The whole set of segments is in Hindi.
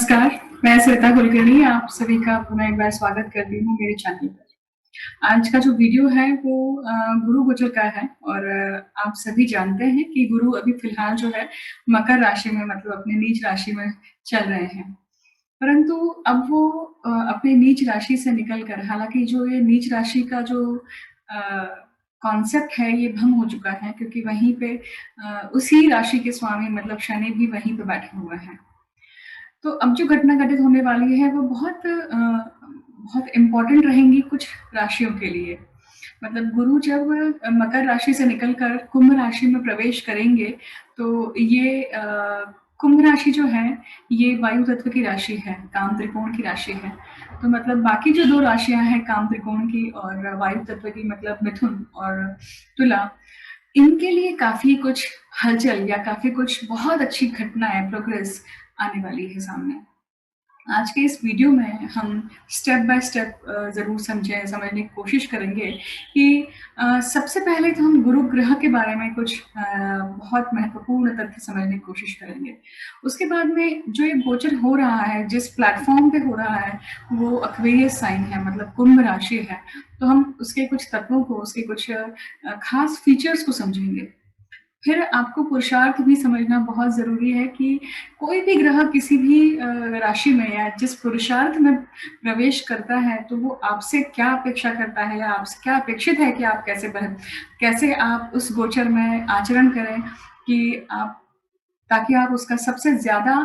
नमस्कार, मैं श्वेता कुलकर्णी आप सभी का पुनः एक बार स्वागत करती हूँ मेरे चैनल पर। आज का जो वीडियो है वो गुरु गोचर का है और आप सभी जानते हैं कि गुरु अभी फिलहाल जो है मकर राशि में मतलब अपने नीच राशि में चल रहे हैं। परंतु अब वो अपने नीच राशि से निकल कर हालाँकि जो ये नीच राशि का जो कॉन्सेप्ट है ये भंग हो चुका है क्योंकि वहीं पे उसी राशि के स्वामी मतलब शनि भी वहीं पे बैठे हुए हैं। तो अब जो घटना घटित होने वाली है वो बहुत इम्पोर्टेंट रहेंगी कुछ राशियों के लिए। मतलब गुरु जब मकर राशि से निकलकर कुंभ राशि में प्रवेश करेंगे तो ये कुंभ राशि जो है ये वायु तत्व की राशि है, काम त्रिकोण की राशि है। तो मतलब बाकी जो 2 राशियाँ हैं काम त्रिकोण की और वायु तत्व की मतलब मिथुन और तुला, इनके लिए काफ़ी कुछ हलचल या काफ़ी कुछ बहुत अच्छी घटनाएँ प्रोग्रेस आने वाली है सामने। आज के इस वीडियो में हम स्टेप बाय स्टेप ज़रूर समझने की कोशिश करेंगे कि सबसे पहले तो हम गुरु ग्रह के बारे में कुछ बहुत महत्वपूर्ण तथ्य समझने की कोशिश करेंगे। उसके बाद में जो ये गोचर हो रहा है, जिस प्लेटफ़ॉर्म पे हो रहा है, वो एक्वेरियस साइन है मतलब कुंभ राशि है। तो हम उसके कुछ तत्वों को, उसके कुछ ख़ास फीचर्स को समझेंगे। फिर आपको पुरुषार्थ भी समझना बहुत ज़रूरी है कि कोई भी ग्रह किसी भी राशि में या जिस पुरुषार्थ में प्रवेश करता है तो वो आपसे क्या अपेक्षा करता है या आपसे क्या अपेक्षित है कि आप कैसे आप उस गोचर में आचरण करें कि आप ताकि आप उसका सबसे ज़्यादा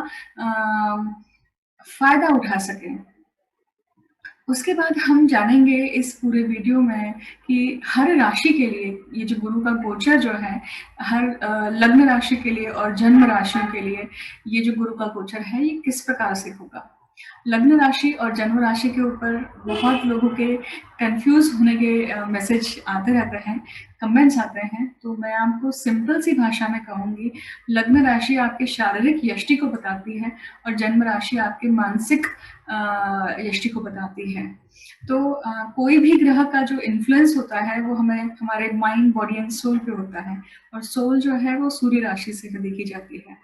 फ़ायदा उठा सकें। उसके बाद हम जानेंगे इस पूरे वीडियो में कि हर राशि के लिए ये जो गुरु का गोचर जो है हर लग्न राशि के लिए और जन्म राशियों के लिए ये जो गुरु का गोचर है ये किस प्रकार से होगा। लग्न राशि और जन्म राशि के ऊपर बहुत लोगों के कंफ्यूज होने के मैसेज आते रहते हैं, कमेंट्स आते हैं। तो मैं आपको सिंपल सी भाषा में कहूँगी, लग्न राशि आपके शारीरिक यष्टि को बताती है और जन्म राशि आपके मानसिक यष्टि को बताती है। तो कोई भी ग्रह का जो इन्फ्लुएंस होता है वो हमें हमारे माइंड, बॉडी एंड सोल पे होता है और सोल जो है वो सूर्य राशि से देखी जाती है।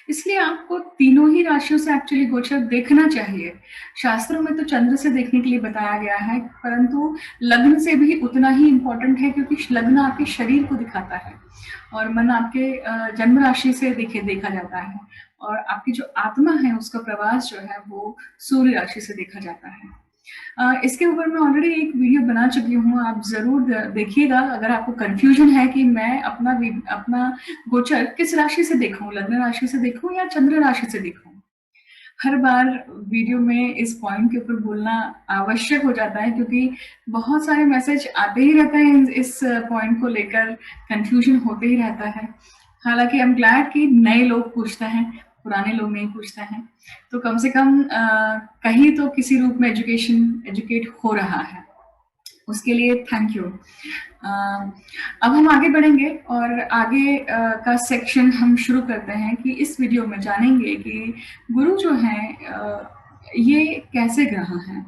इसलिए आपको तीनों ही राशियों से एक्चुअली गोचर देखना चाहिए। शास्त्रों में तो चंद्र से देखने के लिए बताया गया है, परंतु लग्न से भी उतना ही इम्पोर्टेंट है क्योंकि लग्न आपके शरीर को दिखाता है और मन आपके जन्म राशि से देखा जाता है और आपकी जो आत्मा है उसका प्रवास जो है वो सूर्य राशि से देखा जाता है। इसके ऊपर मैं ऑलरेडी एक वीडियो बना चुकी हूँ, आप ज़रूर देखिएगा अगर आपको कन्फ्यूजन है कि मैं अपना गोचर किस राशि से देखूँ, लग्न राशि से देखूँ या चंद्र राशि से देखूँ। हर बार वीडियो में इस पॉइंट के ऊपर बोलना आवश्यक हो जाता है क्योंकि बहुत सारे मैसेज आते ही रहते हैं इस पॉइंट को लेकर, कन्फ्यूजन होते ही रहता है। हालाँकि आई एम ग्लैड कि नए लोग पूछते हैं, पुराने लोग नहीं पूछते हैं। तो कम से कम कहीं तो किसी रूप में एजुकेट हो रहा है। उसके लिए थैंक यू। अब हम आगे बढ़ेंगे और आगे का सेक्शन हम शुरू करते हैं कि इस वीडियो में जानेंगे कि गुरु जो हैं ये कैसे ग्रह हैं।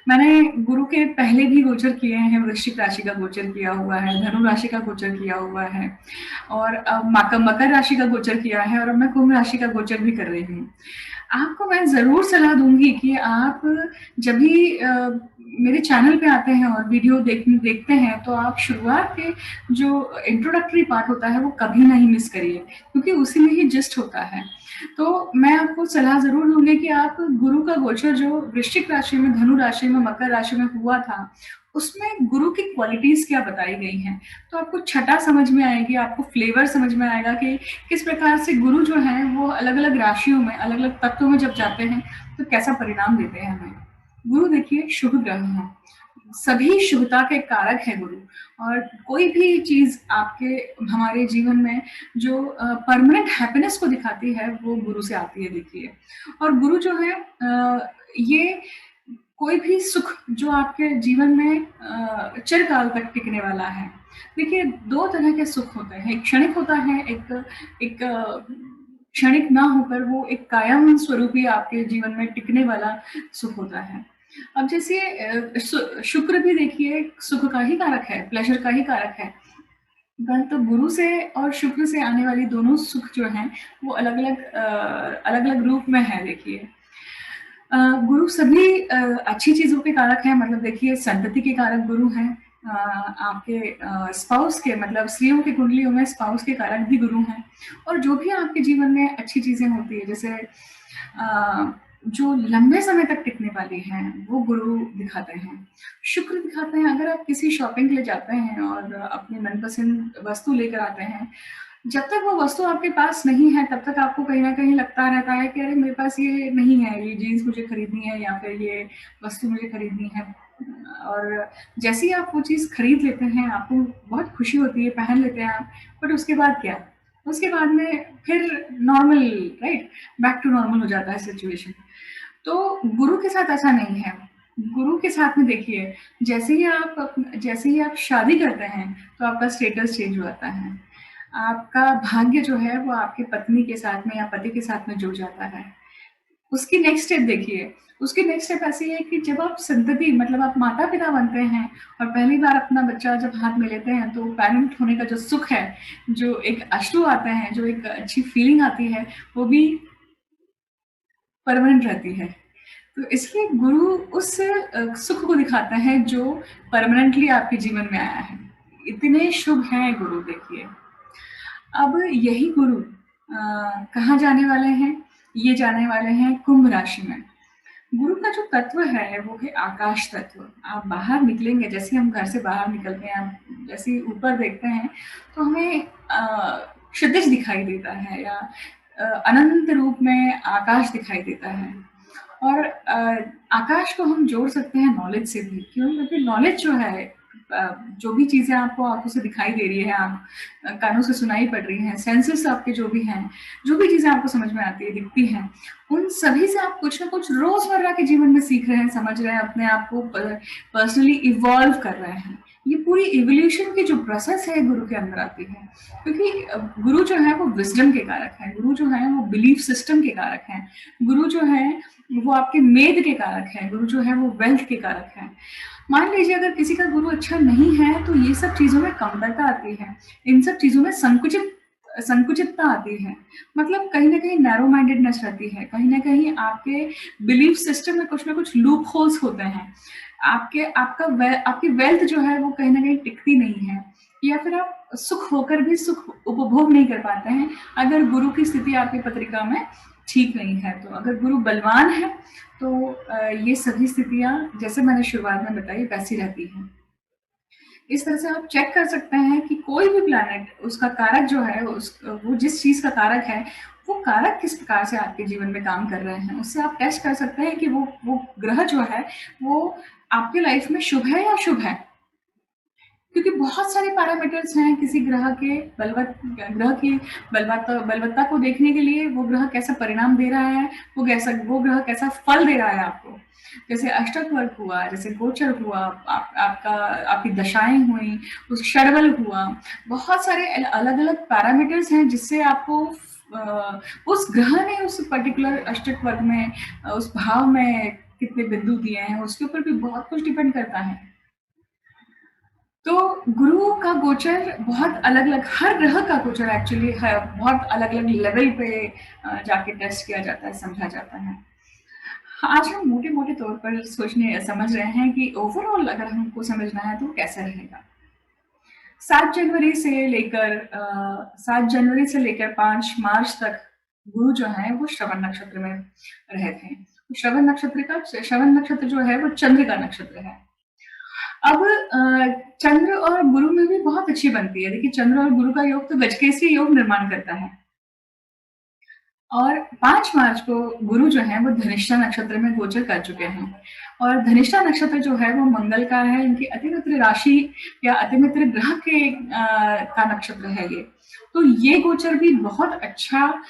मैंने गुरु के पहले भी गोचर किए हैं, वृश्चिक राशि का गोचर किया हुआ है, धनु राशि का गोचर किया हुआ है और अब मकर राशि का गोचर किया है और अब मैं कुंभ राशि का गोचर भी कर रही हूँ। आपको मैं ज़रूर सलाह दूँगी कि आप जब भी मेरे चैनल पे आते हैं और वीडियो देखते हैं तो आप शुरुआत के जो इंट्रोडक्टरी पार्ट होता है वो कभी नहीं मिस करिए क्योंकि उसी में ही जिस्ट होता है। तो मैं आपको सलाह ज़रूर दूँगी कि आप गुरु का गोचर जो वृश्चिक राशि में, धनु राशि में, मकर राशि में हुआ था, उसमें गुरु की क्वालिटीज़ क्या बताई गई हैं। तो आपको छटा समझ में आएगी, आपको फ्लेवर समझ में आएगा कि किस प्रकार से गुरु जो हैं वो अलग-अलग राशियों में, अलग-अलग तत्वों में जब जाते हैं तो कैसा परिणाम देते हैं हमें। गुरु देखिए शुभ ग्रह हैं, सभी शुभता के कारक है गुरु और कोई भी चीज़ आपके हमारे जीवन में जो परमानेंट हैप्पीनेस को दिखाती है वो गुरु से आती है देखिए। और गुरु जो है ये कोई भी सुख जो आपके जीवन में चिरकाल तक टिकने वाला है। देखिए 2 तरह के सुख होते हैं, एक क्षणिक होता है, एक क्षणिक ना होकर वो एक कायम स्वरूपी आपके जीवन में टिकने वाला सुख होता है। अब जैसे शुक्र भी देखिए सुख का ही कारक है, प्लेज़र का ही कारक है। तो गुरु से और शुक्र से आने वाली दोनों सुख जो हैं वो अलग-अलग रूप में है देखिए। गुरु सभी अच्छी चीज़ों के कारक हैं, मतलब देखिए संतति के कारक गुरु हैं। आपके स्पाउस के, मतलब स्त्रियों की कुंडलियों में स्पाउस के कारक भी गुरु हैं। और जो भी आपके जीवन में अच्छी चीज़ें होती है, जैसे जो लंबे समय तक टिकने वाली हैं, वो गुरु दिखाते हैं। शुक्र दिखाते हैं, अगर आप किसी शॉपिंग के लिए जाते हैं और अपनी मनपसंद वस्तु लेकर आते हैं, जब तक वो वस्तु आपके पास नहीं है, तब तक आपको कहीं न कहीं लगता रहता है कि अरे मेरे पास ये नहीं है, ये जीन्स मुझे खरीदनी है या फिर ये वस्तु मुझे खरीदनी है। और जैसे ही आप वो चीज़ खरीद लेते हैं, आपको बहुत खुशी होती है, पहन लेते हैं आप, बट उसके बाद क्या? उसके बाद में फिर normal, right? Back to normal हो जाता है सिचुएशन। तो गुरु के साथ ऐसा नहीं है। गुरु के साथ में देखिए, जैसे ही आप शादी करते हैं, तो आपका स्टेटस चेंज हो जाता है। आपका भाग्य जो है वो आपकी पत्नी के साथ में या पति के साथ में जुड़ जाता है। उसकी नेक्स्ट स्टेप देखिए, उसकी नेक्स्ट स्टेप ऐसी है कि जब आप संतति, मतलब आप माता-पिता बनते हैं और पहली बार अपना बच्चा जब हाथ में लेते हैं, तो पैरेंट होने का जो सुख है, जो एक अश्रु आते हैं, जो एक अच्छी फीलिंग आती है, वो भी परमानेंट रहती है। तो इसलिए गुरु उस सुख को दिखाता है जो परमानेंटली आपके जीवन में आया है। इतने शुभ हैं गुरु, देखिए। अब यही गुरु कहाँ जाने वाले हैं? ये जाने वाले हैं कुंभ राशि में। गुरु का जो तत्व है वो है आकाश तत्व। आप बाहर निकलेंगे, जैसे ही हम घर से बाहर निकलते हैं, आप जैसे ही ऊपर देखते हैं, तो हमें क्षितिज दिखाई देता है या अनंत रूप में आकाश दिखाई देता है। और आकाश को हम जोड़ सकते हैं नॉलेज से भी, क्यों? क्योंकि नॉलेज जो है, जो भी चीज़ें आपको आँखों से दिखाई दे रही है, आप कानों से सुनाई पड़ रही हैं, सेंसेस आपके जो भी हैं, जो भी चीज़ें आपको समझ में आती है, दिखती हैं, उन सभी से आप कुछ ना कुछ रोज़मर्रा के जीवन में सीख रहे हैं, समझ रहे हैं, अपने आप को पर्सनली इवॉल्व कर रहे हैं। ये पूरी इवोल्यूशन की जो प्रोसेस है गुरु के अंदर आती है, क्योंकि गुरु जो है वो विज़डम के कारक हैं, गुरु जो है वो बिलीफ सिस्टम के कारक हैं, गुरु जो है वो आपके मेद के कारक हैं, गुरु जो है वो वेल्थ के कारक हैं। मान लीजिए अगर किसी का गुरु अच्छा नहीं है, तो ये सब चीज़ों में कमतरता आती है, इन सब चीज़ों में संकुचितता आती है, मतलब कहीं न कहीं नैरो माइंडेडनेस रहती है, कहीं न कहीं आपके बिलीफ सिस्टम में कुछ न कुछ लूप होल्स होते हैं। आपकी वेल्थ जो है वो कहीं न कहीं टिकती नहीं है, या फिर आप सुख होकर भी सुख उपभोग नहीं कर पाते हैं, अगर गुरु की स्थिति आपकी पत्रिका में ठीक नहीं है तो। अगर गुरु बलवान है, तो ये सभी स्थितियाँ जैसे मैंने शुरुआत में बताई वैसी रहती हैं। इस तरह से आप चेक कर सकते हैं कि कोई भी प्लैनेट, उसका कारक जो है, वो जिस चीज़ का कारक है, वो कारक किस प्रकार से आपके जीवन में काम कर रहे हैं। उससे आप टेस्ट कर सकते हैं कि वो ग्रह जो है, वो आपके लाइफ में शुभ है या अशुभ है। क्योंकि बहुत सारे पैरामीटर्स हैं किसी ग्रह की बलवत्ता को देखने के लिए। वो ग्रह कैसा परिणाम दे रहा है, वो ग्रह कैसा फल दे रहा है आपको। जैसे अष्टक वर्ग हुआ, जैसे गोचर हुआ, आपकी दशाएं हुई, उस षडबल हुआ, बहुत सारे अलग अलग पैरामीटर्स हैं जिससे आपको उस ग्रह ने उस पर्टिकुलर अष्टक वर्ग में, उस भाव में कितने बिंदु दिए हैं, उसके ऊपर भी बहुत कुछ डिपेंड करता है। तो गुरु का गोचर बहुत अलग-अलग, हर ग्रह का गोचर एक्चुअली है, बहुत अलग-अलग लेवल पे जाके टेस्ट किया जाता है, समझा जाता है। आज हम मोटे-मोटे तौर पर समझ रहे हैं कि ओवरऑल अगर हमको समझना है तो कैसा रहेगा। 7 जनवरी से लेकर 5 मार्च तक गुरु जो है वो श्रवण नक्षत्र में रहे थे। श्रवण नक्षत्र जो है वो चंद्र का नक्षत्र है। अब चंद्र और गुरु में भी बहुत अच्छी बनती है। देखिए चंद्र और गुरु का योग तो गजकेसरी योग निर्माण करता है। और 5 मार्च को गुरु जो है वो धनिष्ठा नक्षत्र में गोचर कर चुके हैं। और धनिष्ठा नक्षत्र जो है वो मंगल का है, इनकी अतिमित्र राशि या अतिमित्र ग्रह के का नक्षत्र है ये। तो ये गोचर भी बहुत अच्छा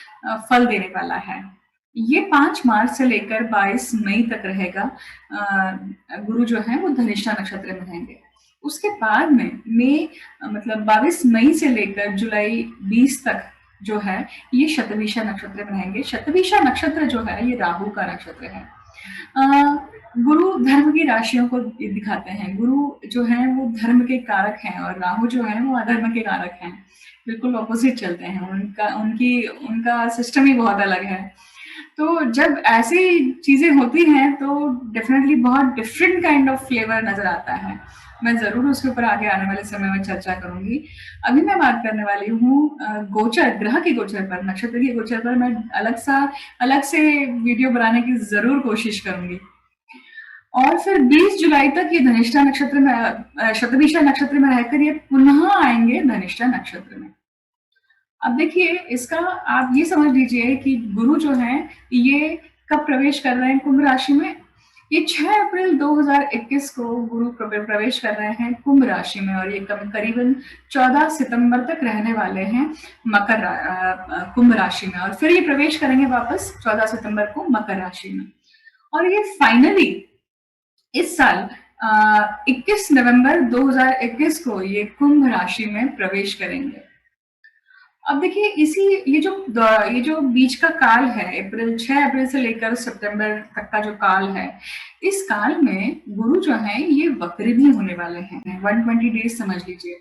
फल देने वाला है। ये 5 मार्च से लेकर 22 मई तक रहेगा। गुरु जो है वो धनिष्ठा नक्षत्र में रहेंगे। उसके बाद में मतलब 22 मई से लेकर जुलाई 20 तक जो है ये शतभिषा नक्षत्र में रहेंगे। शतभिषा नक्षत्र जो है ये राहु का नक्षत्र है। गुरु धर्म की राशियों को दिखाते हैं। गुरु जो है वो धर्म के कारक हैं और राहु जो है वो अधर्म के कारक हैं। बिल्कुल ऑपोजिट चलते हैं, उनका सिस्टम ही बहुत अलग है। तो जब ऐसी चीज़ें होती हैं तो डेफ़िनेटली बहुत डिफरेंट काइंड ऑफ फ्लेवर नज़र आता है। मैं ज़रूर उसके ऊपर आगे आने वाले समय में चर्चा करूँगी। अभी मैं बात करने वाली हूँ गोचर, ग्रह के गोचर पर, नक्षत्र के गोचर पर मैं अलग से वीडियो बनाने की ज़रूर कोशिश करूँगी। और फिर 20 जुलाई तक ये धनिष्ठा नक्षत्र में शतभिषा नक्षत्र में रहकर ये पुनः आएँगे धनिष्ठा नक्षत्र में। अब देखिए इसका आप ये समझ लीजिए कि गुरु जो हैं ये कब प्रवेश कर रहे हैं कुंभ राशि में। ये 6 अप्रैल 2021 को गुरु प्रवेश कर रहे हैं कुंभ राशि में और ये करीबन 14 सितंबर तक रहने वाले हैं कुंभ राशि में और फिर ये प्रवेश करेंगे वापस 14 सितंबर को मकर राशि में और ये फाइनली इस साल 21 नवंबर 2021 को ये कुंभ राशि में प्रवेश करेंगे। अब देखिए ये जो बीच का काल है 6 अप्रैल से लेकर सितंबर तक का जो काल है, इस काल में गुरु जो है ये वक्री भी होने वाले हैं 120 डेज समझ लीजिए।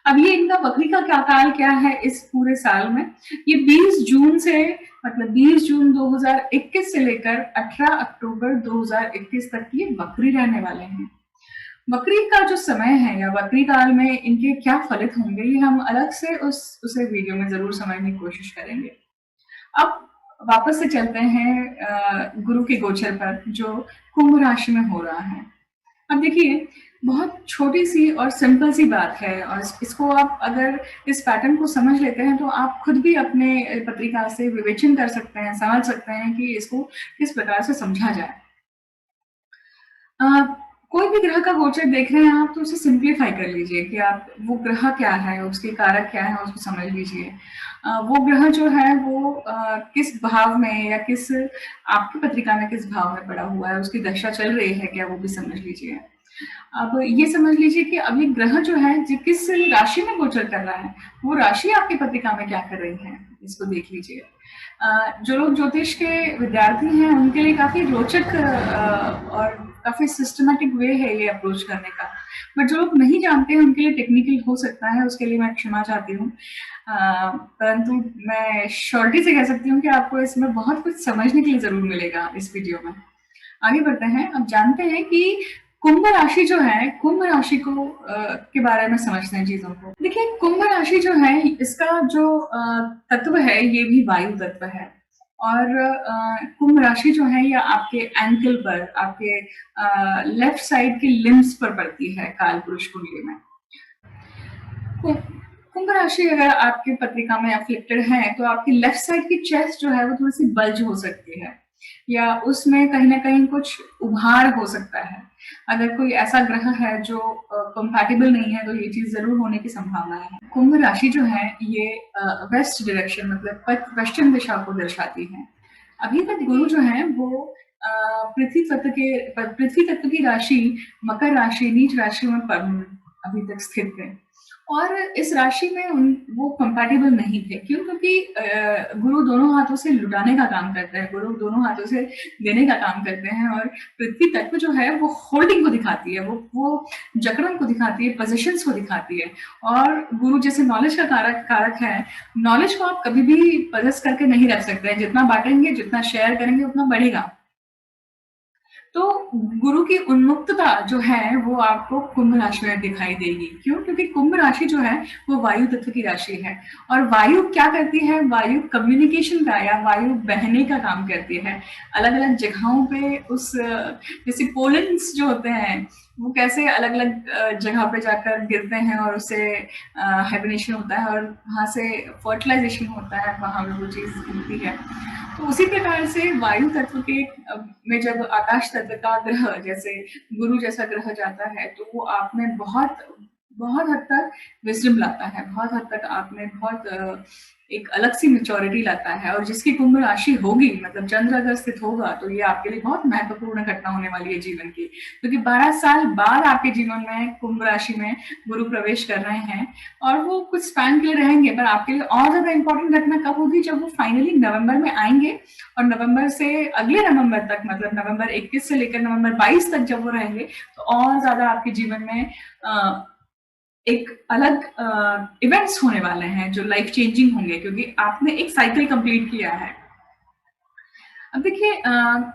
अब ये इनका वक्री का क्या काल क्या है इस पूरे साल में, ये 20 जून से मतलब 20 जून 2021 से लेकर 18 अक्टूबर 2021 तक ये वक्री रहने वाले हैं। वक्री का जो समय है या वक्री काल में इनके क्या फलित होंगे ये हम अलग से उसे वीडियो में जरूर समझने की कोशिश करेंगे। अब वापस से चलते हैं गुरु के गोचर पर जो कुंभ राशि में हो रहा है। अब देखिए बहुत छोटी सी और सिंपल सी बात है और इसको आप अगर इस पैटर्न को समझ लेते हैं तो आप खुद भी अपने पत्रिका से विवेचन कर सकते हैं, समझ सकते हैं कि इसको किस प्रकार से समझा जाए। कोई भी ग्रह का गोचर देख रहे हैं आप तो उसे सिंप्लीफाई कर लीजिए कि आप वो ग्रह क्या है, उसके कारक क्या है, उसको समझ लीजिए। वो ग्रह जो है वो किस भाव में या किस आपकी पत्रिका में किस भाव में पड़ा हुआ है, उसकी दशा चल रही है क्या, वो भी समझ लीजिए। अब ये समझ लीजिए कि अब ये ग्रह जो है किस राशि में गोचर कर रहा है, वो राशि आपकी पत्रिका में क्या कर रही है, इसको देख लीजिए। जो लोग ज्योतिष के विद्यार्थी हैं उनके लिए काफी रोचक और काफी सिस्टमैटिक वे है ये अप्रोच करने का, बट जो लोग नहीं जानते हैं उनके लिए टेक्निकल हो सकता है, उसके लिए मैं क्षमा चाहती हूँ। परंतु मैं श्योरिटी से कह सकती हूँ कि आपको इसमें बहुत कुछ समझने के लिए जरूर मिलेगा इस वीडियो में। आगे बढ़ते हैं, अब जानते हैं कि कुंभ राशि जो है, कुंभ राशि को के बारे में समझते हैं चीजों को। देखिए कुंभ राशि जो है इसका जो तत्व है ये भी वायु तत्व है और कुंभ राशि जो है ये आपके एंकल पर, आपके लेफ्ट साइड के लिम्स पर पड़ती है काल पुरुष कुंडली में। कुंभ राशि अगर आपकी पत्रिका में अफ्लिक्टेड है तो आपकी लेफ्ट साइड की चेस्ट जो है वो थोड़ी सी बल्ज हो सकती है या उसमें कहीं ना कहीं कुछ उभार हो सकता है। अगर कोई ऐसा ग्रह है जो कंपैटिबल नहीं है तो ये चीज जरूर होने की संभावना है। कुंभ राशि जो है ये वेस्ट डायरेक्शन मतलब पश्चिम दिशा को दर्शाती है। अभी तक गुरु जो है वो पृथ्वी तत्व की राशि मकर राशि नीच राशि में अभी तक स्थित थे और इस राशि में वो कंपैटिबल नहीं थे। क्यों? क्योंकि गुरु दोनों हाथों से लुटाने का काम करते हैं, गुरु दोनों हाथों से देने का काम करते हैं और पृथ्वी तत्व जो है वो होल्डिंग को दिखाती है, वो जकड़न को दिखाती है, पोजीशंस को दिखाती है। और गुरु जैसे नॉलेज का कारक है, नॉलेज को आप कभी भी पजस करके नहीं रख सकते हैं। जितना बांटेंगे, जितना शेयर करेंगे उतना बढ़ेगा। तो गुरु की उन्मुक्तता जो है वो आपको कुंभ राशि में दिखाई देगी। क्यों? क्योंकि कुंभ राशि जो है वो वायु तत्व की राशि है और वायु क्या करती है, वायु कम्युनिकेशन का या वायु बहने का काम करती है। अलग अलग जगहों पे उस जैसे पोलेंस जो होते हैं वो कैसे अलग अलग जगह पे जाकर गिरते हैं और उससे हाइबरनेशन होता है और वहां से फर्टिलाइजेशन होता है, वहां पे वो चीज होती है। तो उसी प्रकार से वायु तत्व के में जब आकाश तत्व का ग्रह जैसे गुरु जैसा ग्रह जाता है तो वो आप में बहुत बहुत हद तक विजडम लाता है, बहुत हद तक आप में बहुत एक अलग सी मेच्योरिटी लाता है। और जिसकी कुंभ राशि होगी मतलब चंद्र अगर स्थित होगा तो ये आपके लिए बहुत महत्वपूर्ण घटना होने वाली है जीवन की, क्योंकि 12 साल बाद आपके जीवन में कुंभ राशि में गुरु प्रवेश कर रहे हैं और वो कुछ स्पैन के लिए रहेंगे। पर आपके लिए और ज्यादा इंपॉर्टेंट घटना कब होगी? जब वो फाइनली नवंबर में आएंगे और नवंबर से अगले नवंबर तक मतलब नवंबर 21 से लेकर नवंबर 22 तक जब वो रहेंगे तो और ज्यादा आपके जीवन में एक अलग इवेंट्स होने वाले हैं जो लाइफ चेंजिंग होंगे, क्योंकि आपने एक साइकिल कंप्लीट किया है। अब देखिए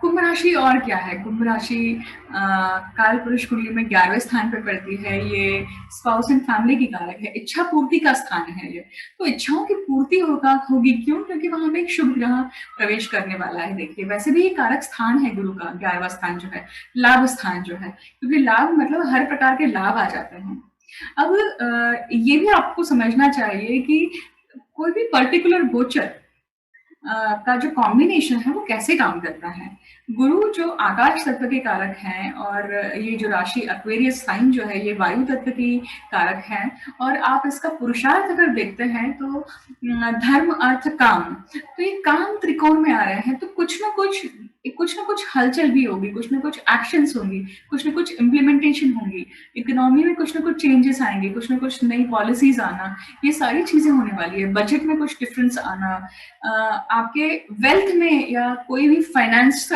कुंभ राशि और क्या है? कुंभ राशि कालपुरुष कुंडली में 11वें स्थान पे पड़ती है। ये स्पाउस एंड फैमिली की कारक है, इच्छा पूर्ति का स्थान है ये। तो इच्छाओं की पूर्ति होगी क्यों? क्योंकि वहाँ पे एक शुभ ग्रह प्रवेश करने वाला है। देखिए वैसे भी ये कारक स्थान है गुरु का, 11वां स्थान जो है, लाभ स्थान जो है, क्योंकि लाभ मतलब हर प्रकार के लाभ आ जाते हैं। अब ये भी आपको समझना चाहिए कि कोई भी पर्टिकुलर गोचर का जो कॉम्बिनेशन है वो कैसे काम करता है। गुरु जो आकाश तत्व के कारक हैं और ये जो राशि एक्वेरियस साइन जो है ये वायु तत्व की कारक है। और आप इसका पुरुषार्थ अगर देखते हैं तो धर्म अर्थ काम, तो ये काम त्रिकोण में आ रहे हैं, तो कुछ ना कुछ हलचल भी होगी, कुछ ना कुछ एक्शंस होंगी, कुछ ना कुछ इम्प्लीमेंटेशन होंगी, इकोनॉमी में कुछ ना कुछ चेंजेस आएंगे, कुछ ना कुछ नई पॉलिसीज आना, ये सारी चीजें होने वाली है। बजट में कुछ डिफरेंस आना, आपके वेल्थ में या कोई भी फाइनेंस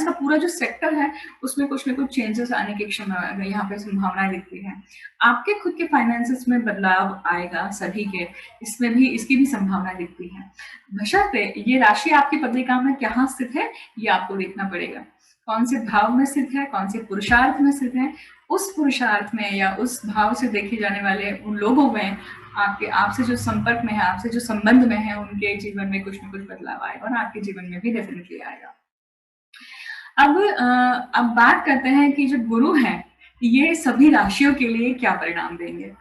का पूरा जो सेक्टर है उसमें कुछ ना कुछ चेंजेस आने की क्षमा यहाँ पे संभावनाएं दिखती है। आपके खुद के फाइनेंसेस में बदलाव आएगा सभी के, इसमें भी इसकी भी संभावना दिखती है। बशर्ते ये राशि आपकी पत्रिका में कहाँ स्थित है ये आपको देखना पड़ेगा, कौन से भाव में स्थित है, कौन से पुरुषार्थ में स्थित है। उस पुरुषार्थ में या उस भाव से देखे जाने वाले उन लोगों में आपसे जो संपर्क में है, आपसे जो संबंध में है, उनके जीवन में कुछ न कुछ बदलाव आएगा और आपके जीवन में भी डेफिनेटली आएगा। अब बात करते हैं कि जो गुरु हैं ये सभी राशियों के लिए क्या परिणाम देंगे।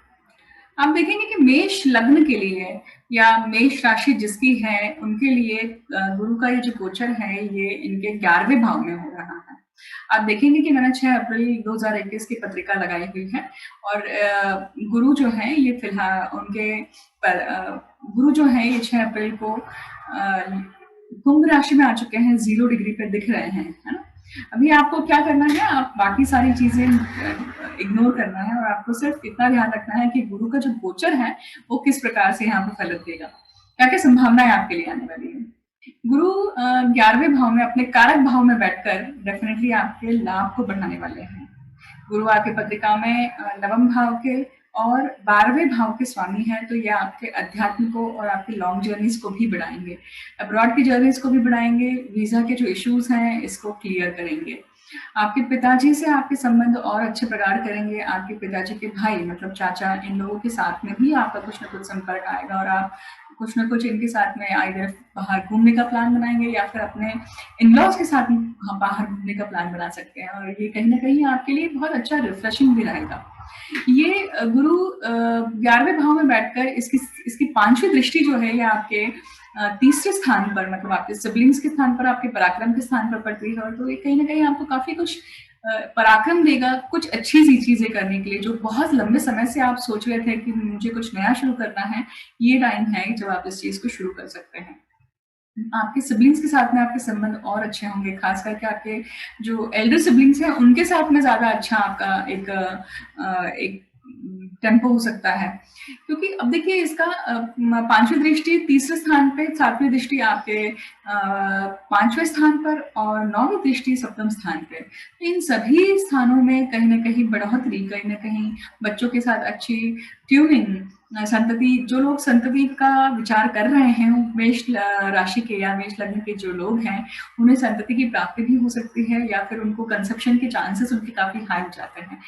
आप देखेंगे कि मेष लग्न के लिए या मेष राशि जिसकी है उनके लिए गुरु का ये जो गोचर है ये इनके 11वें भाव में हो रहा है। आप देखेंगे कि मैंने 6 अप्रैल 2021 की पत्रिका लगाई हुई है और गुरु जो है ये फिलहाल गुरु जो है ये 6 अप्रैल को कुंभ राशि में आ चुके हैं, 0 डिग्री पे दिख रहे हैं, है ना। अभी आपको क्या करना है, आप बाकी सारी चीजें इग्नोर करना है और आपको सिर्फ इतना ध्यान रखना है कि गुरु का जो गोचर है वो किस प्रकार से यहाँ पे फलित देगा, क्या क्या संभावनाएं आपके लिए आने वाली है। गुरु 11वें भाव में अपने कारक भाव में बैठकर डेफिनेटली आपके लाभ को बढ़ाने वाले हैं। गुरु आपके पत्रिका में नवम भाव के और 12वें भाव के स्वामी हैं, तो ये आपके अध्यात्म को और आपकी लॉन्ग जर्नीज को भी बढ़ाएंगे, अब्रॉड की जर्नीज को भी बढ़ाएंगे, वीजा के जो इश्यूज हैं इसको क्लियर करेंगे। आपके पिताजी से आपके संबंध और अच्छे प्रकार करेंगे। आपके पिताजी के भाई मतलब चाचा, इन लोगों के साथ में भी आपका कुछ ना कुछ संपर्क आएगा और आप कुछ ना कुछ इनके साथ में आइदर बाहर घूमने का प्लान बनाएंगे या फिर अपने इन-लॉज के साथ बाहर घूमने का प्लान बना सकते हैं और ये कहीं ना कहीं आपके लिए बहुत अच्छा रिफ्रेशिंग भी रहेगा। ये गुरु 11वें भाव में बैठकर इसकी 5वीं दृष्टि जो है ये आपके तीसरे स्थान पर मतलब आपके सिबलिंग्स के स्थान पर, आपके पराक्रम के स्थान पर पड़ती है और तो ये कहीं ना कहीं आपको काफी कुछ पराक्रम देगा कुछ अच्छी सी चीजें करने के लिए, जो बहुत लंबे समय से आप सोच रहे थे कि मुझे कुछ नया शुरू करना है। ये टाइम है जब आप इस चीज को शुरू कर सकते हैं। आपके सिबलिंग्स के साथ में आपके संबंध और अच्छे होंगे, खास करके आपके जो एल्डर सिबलिंग्स हैं उनके साथ में ज्यादा अच्छा आपका एक टेम्पो हो सकता है, क्योंकि अब देखिए इसका 5वीं दृष्टि तीसरे स्थान पे, 7वीं दृष्टि आपके 5वें स्थान पर और 9वीं दृष्टि 7वें स्थान पे। इन सभी स्थानों में कहीं ना कहीं बढ़ोतरी, कहीं ना कहीं बच्चों के साथ अच्छी ट्यूनिंग, संतति, जो लोग संतति का विचार कर रहे हैं, मेष राशि के या मेष लग्न के जो लोग हैं उन्हें संतति की प्राप्ति भी हो सकती है या फिर उनको कंसेप्शन के चांसेस उनके काफी हाई हो जाते हैं।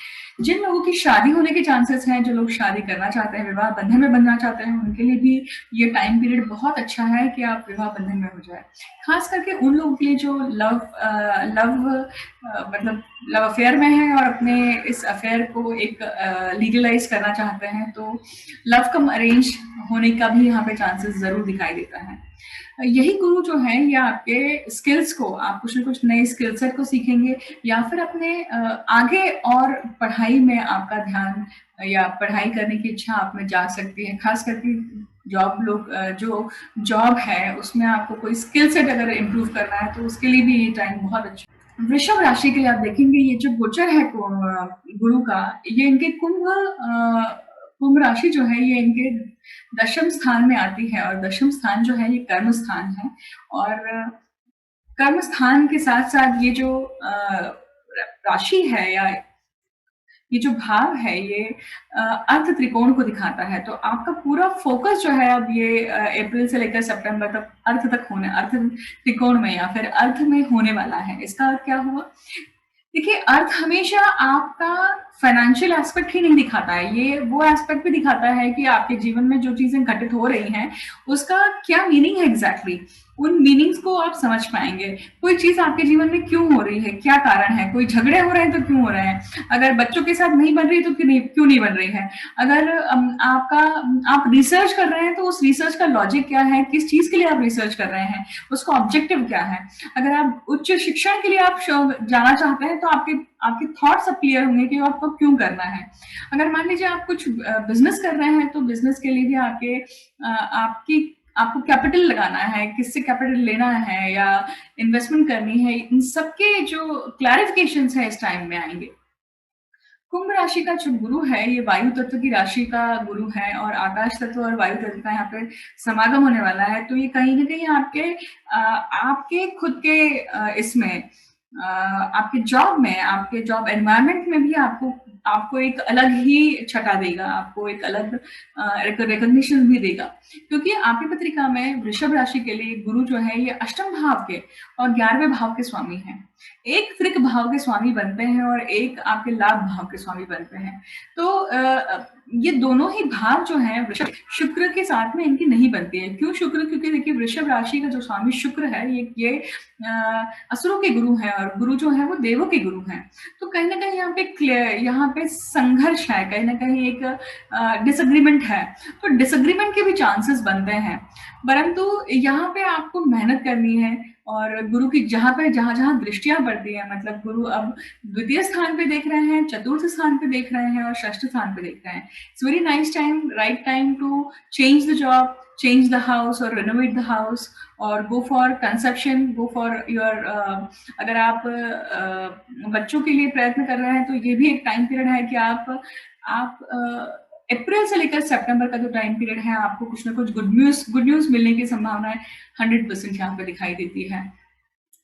जिन लोगों की शादी होने के चांसेस हैं, जो लोग शादी करना चाहते हैं, विवाह बंधन में बनना चाहते हैं, उनके लिए भी ये टाइम पीरियड बहुत अच्छा है कि आप विवाह बंधन में हो जाए। खास करके उन लोगों के लिए जो मतलब लव अफेयर में है और अपने इस अफेयर को एक लीगलाइज करना चाहते हैं, तो लव कम अरेंज होने का भी यहाँ पे चांसेस जरूर दिखाई देता है। यही गुरु जो है ये आपके स्किल्स को, आप कुछ ना कुछ नए स्किल सेट को सीखेंगे या फिर अपने आगे और पढ़ाई में आपका ध्यान या पढ़ाई करने की इच्छा आप में जा सकती है। खास करके जो जॉब है उसमें आपको कोई स्किल सेट अगर इम्प्रूव करना है तो उसके लिए भी ये टाइम बहुत अच्छा। वृषभ राशि के लिए आप देखेंगे ये जो गोचर है गुरु का, ये इनके कुंभ राशि जो है ये इनके 10वें स्थान में आती है और 10वां स्थान जो है ये कर्म स्थान है और कर्म स्थान के साथ साथ ये जो राशि है या ये जो भाव है ये अर्थ त्रिकोण को दिखाता है। तो आपका पूरा फ़ोकस जो है अब ये अप्रैल से लेकर सितंबर तक अर्थ तक होने अर्थ त्रिकोण में या फिर अर्थ में होने वाला है। इसका अर्थ क्या हुआ? देखिए, अर्थ हमेशा आपका फाइनेंशियल एस्पेक्ट ही नहीं दिखाता है, ये वो एस्पेक्ट भी दिखाता है कि आपके जीवन में जो चीज़ें घटित हो रही हैं, उसका क्या मीनिंग है एग्ज़ैक्टली? उन मीनिंग्स को आप समझ पाएँगे। कोई चीज़ आपके जीवन में क्यों हो रही है, क्या कारण है? कोई झगड़े हो रहे हैं तो क्यों हो रहे हैं? अगर बच्चों के साथ नहीं बन रही तो क्यों नहीं बन रही है? अगर आप रिसर्च कर रहे हैं तो उस रिसर्च का लॉजिक क्या है? किस चीज़ के लिए आप रिसर्च कर रहे हैं? उसका ऑब्जेक्टिव क्या है? अगर आप उच्च शिक्षण के लिए आप जाना चाहते हैं तो आपके आपके थॉट्स अब क्लियर होंगे कि आपको क्यों करना है। अगर मान लीजिए आप कुछ बिजनेस कर रहे हैं तो बिजनेस के लिए भी आपकी आपको कैपिटल लगाना है, किससे कैपिटल लेना है या इन्वेस्टमेंट करनी है, इन सबके जो क्लैरिफिकेशंस है इस टाइम में आएंगे। कुंभ राशि का जो गुरु है ये वायु तत्व की राशि का गुरु है और आकाश तत्व और वायु तत्व का यहाँ पे समागम होने वाला है। तो ये कहीं ना कहीं आपके खुद के इसमें आपके जॉब में, आपके जॉब एनवायरनमेंट में भी आपको आपको एक अलग ही छटा देगा, आपको एक अलग रिकॉग्निशन भी देगा। क्योंकि आपकी पत्रिका में वृषभ राशि के लिए गुरु जो है ये अष्टम भाव के और 11वें भाव के स्वामी हैं। एक त्रिक भाव के स्वामी बनते हैं और एक आपके लाभ भाव के स्वामी बनते हैं। तो ये दोनों ही भाव जो हैं वृषभ शुक्र के साथ में इनकी नहीं बनती है। क्यों शुक्र? क्योंकि देखिए वृषभ राशि का जो स्वामी शुक्र है ये असुरों के गुरु हैं और गुरु जो है वो देवों के गुरु हैं। तो कहीं ना कहीं यहाँ पे संघर्ष है, कहीं ना कहीं एक डिसएग्रीमेंट है। तो डिसएग्रीमेंट के भी चांसेस बनते हैं, परंतु यहाँ पे आपको मेहनत करनी है और गुरु की जहां जहां दृष्टियां पड़ती है, मतलब गुरु अब द्वितीय स्थान पे देख रहे हैं, चतुर्थ स्थान पे देख रहे हैं और षष्ठ स्थान पे देख रहे हैं। It's very nice time, right time to change the job, change the house और रेनोवेट द हाउस और go for conception, go for your अगर आप बच्चों के लिए प्रयत्न कर रहे हैं तो ये भी एक टाइम पीरियड है कि आप अप्रैल से लेकर सितंबर का जो टाइम पीरियड है आपको कुछ ना कुछ गुड न्यूज मिलने की संभावना 100% यहाँ पे दिखाई देती है।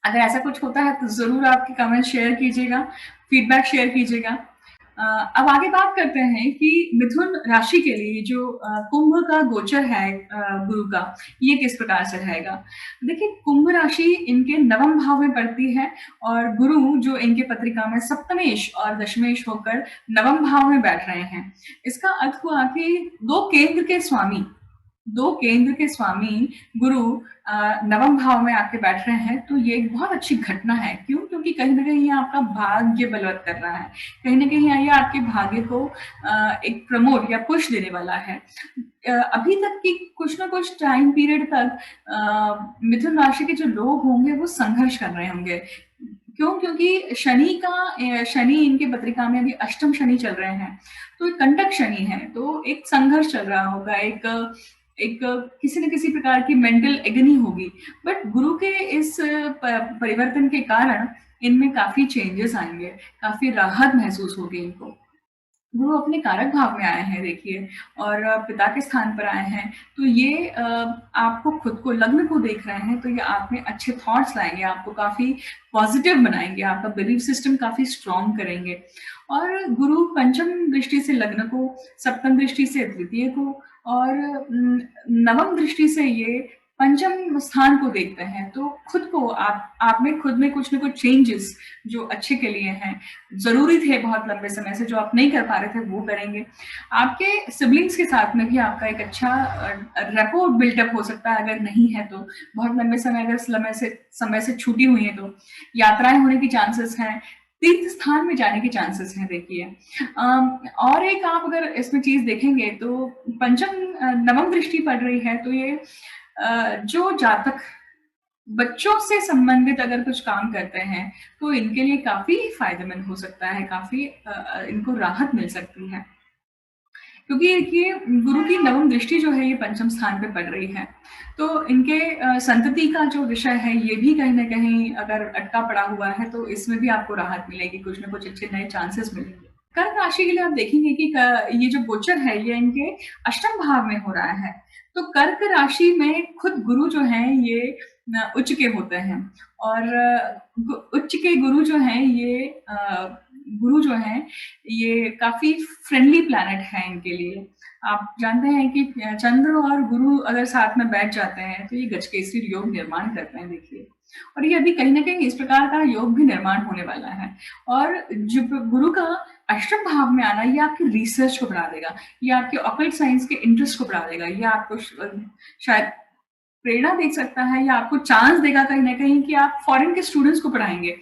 अगर ऐसा कुछ होता है तो जरूर आपके कमेंट शेयर कीजिएगा, फीडबैक शेयर कीजिएगा। अब आगे बात करते हैं कि मिथुन राशि के लिए जो कुंभ का गोचर है गुरु का, ये किस प्रकार से रहेगा। देखिए कुंभ राशि इनके नवम भाव में पड़ती है और गुरु जो इनके पत्रिका में सप्तमेश और दशमेश होकर नवम भाव में बैठ रहे हैं। इसका अर्थ हुआ कि दो केंद्र के स्वामी गुरु नवम भाव में आके बैठ रहे हैं। तो ये एक बहुत अच्छी घटना है। क्यों? क्योंकि कहीं ना कहीं ये आपका भाग्य बलवत कर रहा है, कहीं ना कहीं ये आपके भाग्य को एक प्रमोट या पुश देने वाला है। अभी तक की कुछ ना कुछ टाइम पीरियड तक मिथुन राशि के जो लोग होंगे वो संघर्ष कर रहे होंगे। क्यों? क्योंकि शनि इनके पत्रिका में अभी अष्टम शनि चल रहे हैं, तो एक कंटक शनि है, तो एक संघर्ष चल रहा होगा, एक किसी न किसी प्रकार की मेंटल एगनी होगी। बट गुरु के इस परिवर्तन के कारण इनमें काफी चेंजेस आएंगे, काफी राहत महसूस होगी इनको। गुरु अपने कारक भाव में आए हैं देखिए, और पिता के स्थान पर आए हैं। तो ये आपको खुद को, लग्न को देख रहे हैं तो ये आप में अच्छे थॉट्स लाएंगे, आपको काफी पॉजिटिव बनाएंगे, आपका बिलीफ सिस्टम काफी स्ट्रॉन्ग करेंगे। और गुरु पंचम दृष्टि से लग्न को, सप्तम दृष्टि से तृतीय को और नवम दृष्टि से ये पंचम स्थान को देखते हैं। तो खुद को आप में खुद में कुछ ना कुछ चेंजेस जो अच्छे के लिए हैं, जरूरी थे बहुत लंबे समय से, जो आप नहीं कर पा रहे थे वो करेंगे। आपके सिबलिंग्स के साथ में भी आपका एक अच्छा रेपो बिल्टअप हो सकता है। अगर नहीं है तो बहुत लंबे समय, अगर समय से छूटी हुई है तो यात्राएं होने की चांसेस हैं, तीर्थ स्थान में जाने के चांसेस हैं देखिए। और एक आप अगर इसमें चीज देखेंगे तो पंचम नवम दृष्टि पड़ रही है, तो ये जो जातक बच्चों से संबंधित अगर कुछ काम करते हैं तो इनके लिए काफी फायदेमंद हो सकता है, काफी इनको राहत मिल सकती है। क्योंकि ये गुरु की नवम दृष्टि जो है ये पंचम स्थान पे पड़ रही है, तो इनके संतति का जो विषय है ये भी कहीं ना कहीं अगर अटका पड़ा हुआ है तो इसमें भी आपको राहत मिलेगी, कुछ ना कुछ अच्छे नए चांसेस मिलेंगे। कर्क राशि के लिए आप देखेंगे कि ये जो गोचर है ये इनके अष्टम भाव में हो रहा है। तो कर्क राशि में खुद गुरु जो है ये उच्च के होते हैं और उच्च के गुरु जो हैं ये गुरु जो हैं, ये काफ़ी फ्रेंडली प्लैनेट है इनके लिए। आप जानते हैं कि चंद्र और गुरु अगर साथ में बैठ जाते हैं, तो ये गजकेसरी योग निर्माण करते हैं देखिए। और ये अभी कहीं न कहीं इस प्रकार का योग भी निर्माण होने वाला है। और जब गुरु का अष्टम भाव में आना, ये आपकी रिसर्च को बढ़ा देगा, ये आपके ऑकल्ट साइंस के इंटरेस्ट को बढ़ा देगा, ये आपको शायद प्रेरणा दे सकता है या आपको चांस देगा कहीं न कहीं कि आप फॉरेन के स्टूडेंट्स को पढ़ाएँगे।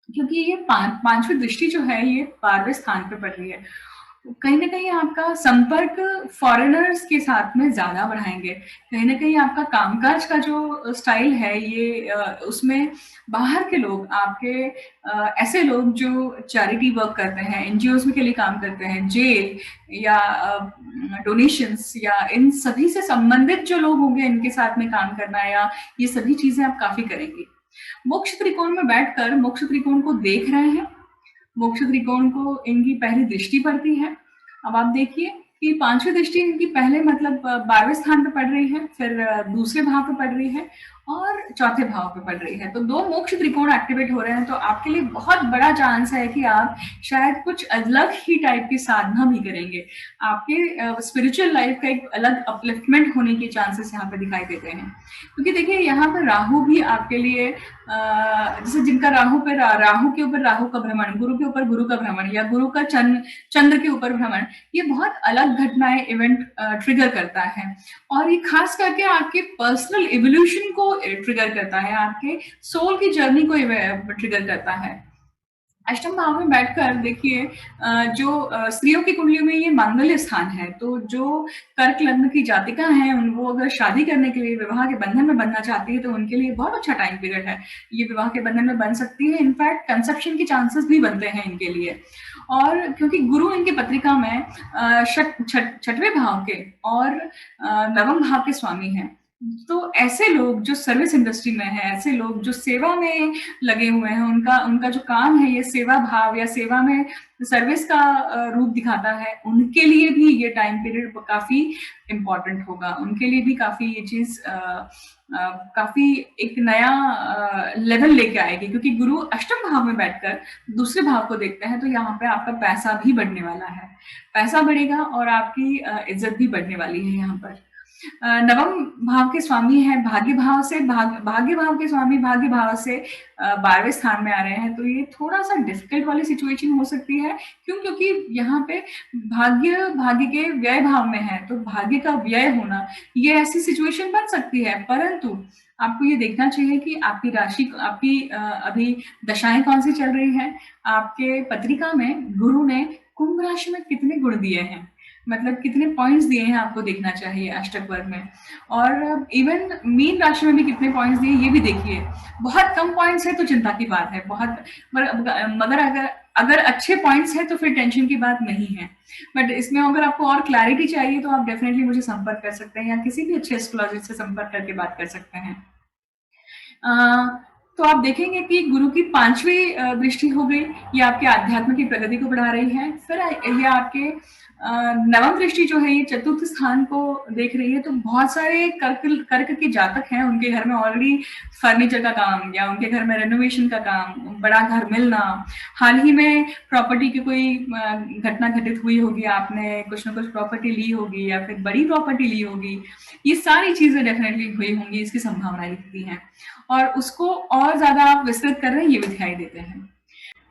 क्योंकि ये 5वीं दृष्टि जो है, ये 12वें स्थान पे पड़ रही है। कहीं न कहीं आपका संपर्क फ़ॉरेनर्स के साथ में ज़्यादा बढ़ाएँगे। कहीं न कहीं आपका कामकाज का जो स्टाइल है, ये उसमें बाहर के लोग आपके ऐसे लोग जो चैरिटी वर्क करते हैं, एनजीओज़ में के लिए काम करते हैं, जेल या डोनेशंस या इन सभी से संबंधित जो लोग होंगे, इनके साथ में काम करना या ये सभी चीज़ें आप काफ़ी करेंगी। मोक्ष त्रिकोण में बैठकर मोक्ष त्रिकोण को देख रहे हैं। मोक्ष त्रिकोण को इनकी पहली दृष्टि पड़ती है। अब आप देखिए कि 5वीं दृष्टि इनकी पहले मतलब 12वें स्थान पे पड़ रही है, फिर दूसरे भाव पे पड़ रही है और चौथे भाव पे पड़ रही है। तो 2 मोक्ष त्रिकोण एक्टिवेट हो रहे हैं, तो आपके लिए बहुत बड़ा चांस है कि आप शायद कुछ अलग ही टाइप की साधना भी करेंगे। आपके स्पिरिचुअल लाइफ का एक अलग अपलिफ्टमेंट होने के चांसेस यहाँ पे दिखाई देते हैं। क्योंकि देखिए यहाँ पर राहु भी आपके लिए जैसे जिनका राहु पे राहु के ऊपर राहु का भ्रमण, गुरु के ऊपर गुरु का भ्रमण या गुरु का चंद्र के ऊपर भ्रमण, ये बहुत अलग घटनाएं इवेंट ट्रिगर करता है। और ये खास करके आपके पर्सनल इवोल्यूशन को ट्रिगर करता है, आपके सोल की जर्नी को ट्रिगर करता है। अष्टम भाव में बैठकर देखिए जो स्त्रियों की कुंडली में ये मांगल्य स्थान है, तो जो कर्क लग्न की जातिका हैं, वो अगर शादी करने के लिए विवाह के बंधन में बनना चाहती है, तो उनके लिए बहुत अच्छा टाइम पीरियड है। ये विवाह के बंधन में बन सकती है, इनफैक्ट कंसेप्शन के चांसेस भी बनते हैं इनके लिए। और क्योंकि गुरु इनकी पत्रिका में छठवें भाव के और नवम भाव के स्वामी हैं, तो ऐसे लोग जो सर्विस इंडस्ट्री में हैं, ऐसे लोग जो सेवा में लगे हुए हैं, उनका उनका जो काम है, ये सेवा भाव या सेवा में सर्विस का रूप दिखाता है, उनके लिए भी ये टाइम पीरियड काफ़ी इम्पोर्टेंट होगा। उनके लिए भी काफ़ी ये चीज़ काफ़ी एक नया लेवल लेके आएगी, क्योंकि गुरु अष्टम भाव में बैठकर दूसरे भाव को देखते हैं, तो यहाँ पे आपका पैसा भी बढ़ने वाला है। पैसा बढ़ेगा और आपकी इज्जत भी बढ़ने वाली है यहाँ पर। नवम भाव के स्वामी हैं भाग्य भाव से, भाग्य भाव के स्वामी भाग्य भाव से 12वें स्थान में आ रहे हैं, तो ये थोड़ा सा डिफिकल्ट वाली सिचुएशन हो सकती है। क्यों? क्योंकि यहाँ पे भाग्य के व्यय भाव में है, तो भाग्य का व्यय होना, ये ऐसी सिचुएशन बन सकती है। परंतु आपको ये देखना चाहिए कि आपकी राशि, आपकी अभी दशाएं कौन सी चल रही हैं, आपके पत्रिका में गुरु ने कुंभ राशि में कितने गुण दिए हैं, मतलब कितने पॉइंट्स दिए हैं, आपको देखना चाहिए अष्टक वर्ग में। और इवन मीन राशि में भी कितने पॉइंट्स दिए, ये भी देखिए। बहुत कम पॉइंट्स है तो चिंता की बात है, बहुत मगर अगर अच्छे पॉइंट्स हैं तो फिर टेंशन की बात नहीं है। बट इसमें अगर आपको और क्लैरिटी चाहिए तो आप डेफिनेटली मुझे संपर्क कर सकते हैं या किसी भी अच्छे एस्ट्रोलॉजिस्ट से संपर्क करके बात कर सकते हैं। तो आप देखेंगे कि गुरु की 5वीं दृष्टि हो गई, ये आपके आध्यात्म की प्रगति को बढ़ा रही है। फिर ये आपके नवम दृष्टि जो है, ये चतुर्थ स्थान को देख रही है। तो बहुत सारे कर्क के जातक हैं, उनके घर में ऑलरेडी फर्नीचर का काम या उनके घर में रेनोवेशन का काम, बड़ा घर मिलना, हाल ही में प्रॉपर्टी की कोई घटना घटित हुई होगी, आपने कुछ ना कुछ प्रॉपर्टी ली होगी या फिर बड़ी प्रॉपर्टी ली होगी, ये सारी चीजें डेफिनेटली हुई होंगी, इसकी संभावनाएं दिखती हैं। और उसको और ज्यादा आप विस्तृत कर रहे हैं, ये भी दिखाई देते हैं।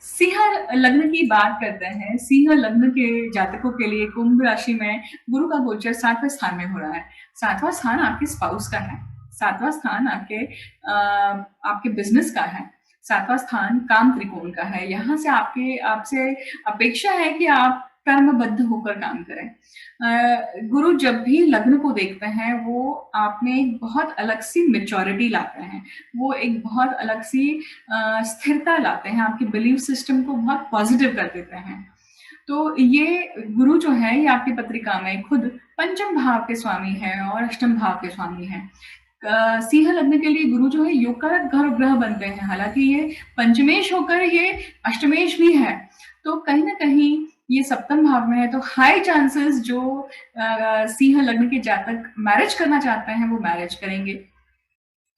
सिंह लग्न की बात करते हैं। सिंह लग्न के जातकों के लिए कुंभ राशि में गुरु का गोचर 7वें स्थान में हो रहा है। 7वां स्थान आपके स्पाउस का है, 7वां स्थान आपके बिजनेस का है, 7वां स्थान काम त्रिकोण का है। यहाँ से आपसे अपेक्षा है कि आप कर्मबद्ध होकर काम करें। गुरु जब भी लग्न को देखते हैं, वो आप में एक बहुत अलग सी मेच्योरिटी लाते हैं, वो एक बहुत अलग सी स्थिरता लाते हैं, आपके बिलीफ सिस्टम को बहुत पॉजिटिव कर देते हैं। तो ये गुरु जो है, ये आपकी पत्रिका में खुद पंचम भाव के स्वामी है और अष्टम भाव के स्वामी है। सिंह लग्न के लिए गुरु जो है योगकारक ग्रह बनते हैं, हालांकि ये पंचमेश होकर ये अष्टमेश भी है, तो कहीं ना कहीं ये सप्तम भाव में है। तो हाई चांसेस जो सिंह लग्न के जातक मैरिज करना चाहते हैं, वो मैरिज करेंगे।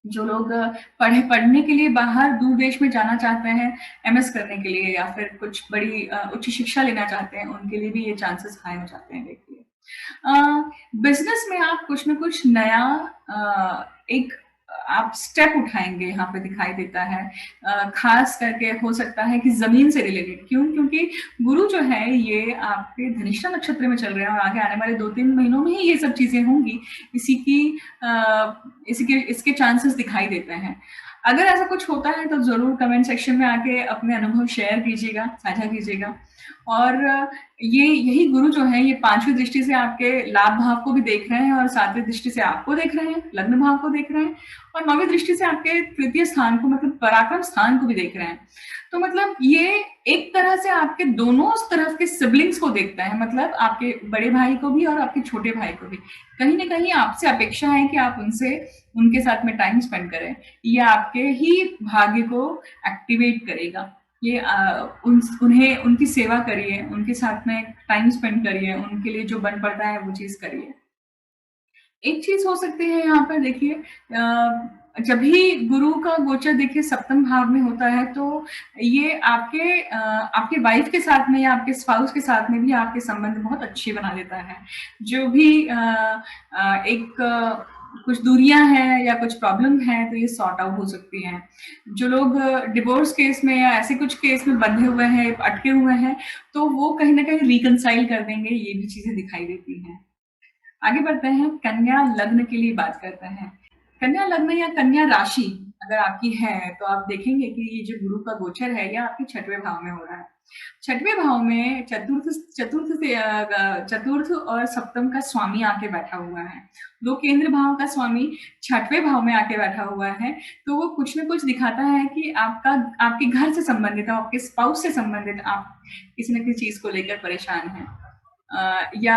जो लोग पढ़ने के लिए बाहर दूर देश में जाना चाहते हैं, एमएस करने के लिए या फिर कुछ बड़ी उच्च शिक्षा लेना चाहते हैं, उनके लिए भी ये चांसेस हाई हो जाते हैं देखिए। बिज़नेस में आप कुछ न कुछ नया एक आप स्टेप उठाएँगे यहाँ पे दिखाई देता है। ख़ास करके हो सकता है कि ज़मीन से रिलेटेड क्यों? क्योंकि गुरु जो है ये आपके धनिष्ठा नक्षत्र में चल रहे हैं और आगे आने वाले 2-3 महीनों में ही ये सब चीज़ें होंगी। इसी की इसके चांसेस दिखाई देते हैं। अगर ऐसा कुछ होता है तो ज़रूर कमेंट सेक्शन में आके अपने अनुभव शेयर कीजिएगा, साझा कीजिएगा। और ये यही गुरु जो है ये 5वीं दृष्टि से आपके लाभ भाव को भी देख रहे हैं और 7वीं दृष्टि से आपको देख रहे हैं, लग्न भाव को देख रहे हैं और 9वीं दृष्टि से आपके तृतीय स्थान को मतलब पराक्रम स्थान को भी देख रहे हैं। तो मतलब ये एक तरह से आपके दोनों तरफ के सिबलिंग्स को देखता है, मतलब आपके बड़े भाई को भी और आपके छोटे भाई को भी। कहीं न कहीं आपसे अपेक्षा है कि आप उनके साथ में टाइम स्पेंड करें। ये आपके ही भाग्य को एक्टिवेट करेगा। ये उन्हें उनकी सेवा करिए, उनके साथ में टाइम स्पेंड करिए, उनके लिए जो बन पड़ता है वो चीज़ करिए। एक चीज़ हो सकती है यहाँ पर देखिए जब भी गुरु का गोचर देखिए सप्तम भाव में होता है तो ये आपके वाइफ के साथ में या आपके स्पाउस के साथ में भी आपके संबंध बहुत अच्छे बना देता है। जो भी कुछ दूरियां हैं या कुछ प्रॉब्लम है तो ये सॉर्ट आउट हो सकती हैं। जो लोग डिवोर्स केस में या ऐसे कुछ केस में बंधे हुए हैं, अटके हुए हैं, तो वो कहीं न कहीं रिकंसाइल कर देंगे, ये भी चीज़ें दिखाई देती हैं। आगे बढ़ते हैं, कन्या लग्न के लिए बात करते हैं। कन्या लग्न या कन्या राशि अगर आपकी है तो आप देखेंगे कि ये जो गुरु का गोचर है ये आपके 6वें भाव में हो रहा है। 6वें भाव में चतुर्थ और सप्तम का स्वामी आके बैठा हुआ है। 2 केंद्र भाव का स्वामी 6वें भाव में आके बैठा हुआ है, तो वो कुछ न कुछ दिखाता है कि आपके घर से संबंधित, आपके स्पाउस से संबंधित आप किसी न किसी चीज़ को लेकर परेशान हैं। या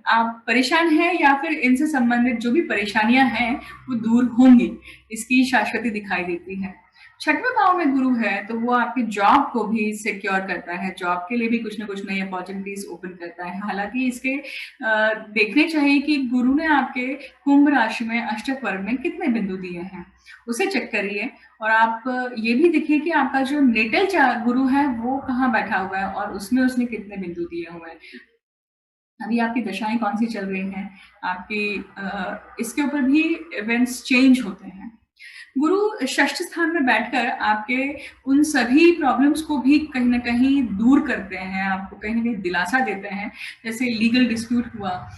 आप परेशान हैं या फिर इनसे संबंधित जो भी परेशानियां हैं वो दूर होंगी, इसकी शाश्वती दिखाई देती है। 6वें भाव में गुरु है तो वो आपकी जॉब को भी सिक्योर करता है, जॉब के लिए भी कुछ ना कुछ नई अपॉर्चुनिटीज ओपन करता है। हालांकि इसके देखने चाहिए कि गुरु ने आपके कुंभ राशि में अष्टक वर्ग में कितने बिंदु दिए हैं, उसे चेक करिए। और आप ये भी देखिए कि आपका जो नेटल गुरु है वो कहाँ बैठा हुआ है और उसमें उसने कितने बिंदु दिए हुए हैं। अभी आपकी दशाएं कौन सी चल रही हैं, इसके ऊपर भी इवेंट्स चेंज होते हैं। गुरु षष्ठ स्थान में बैठकर आपके उन सभी प्रॉब्लम्स को भी कहीं ना कहीं दूर करते हैं, आपको कहीं ना कहीं दिलासा देते हैं। जैसे लीगल डिस्प्यूट हुआ,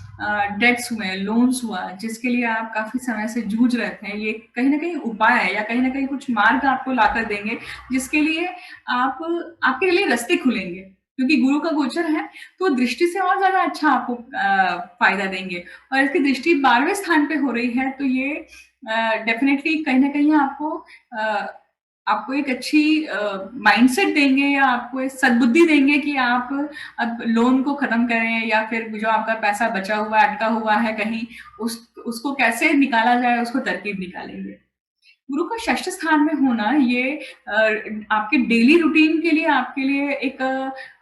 डेट्स हुए, लोन्स हुआ, जिसके लिए आप काफी समय से जूझ रहे थे, ये कहीं ना कहीं उपाय है या कहीं ना कहीं कुछ मार्ग आपको लाकर देंगे जिसके लिए आपके लिए रास्ते खुलेंगे। क्योंकि गुरु का गोचर है तो दृष्टि से और ज्यादा अच्छा आपको फायदा देंगे। और इसकी दृष्टि 12वें स्थान पे हो रही है तो ये डेफिनेटली कहीं ना कहीं आपको एक अच्छी माइंडसेट देंगे या आपको एक सद्बुद्धि देंगे कि आप अब लोन को खत्म करें या फिर जो आपका पैसा बचा हुआ अटका हुआ है कहीं उसको कैसे निकाला जाए, उसको तरकीब निकालेंगे। गुरु का षष्ठ स्थान में होना ये आपके डेली रूटीन के लिए आपके लिए एक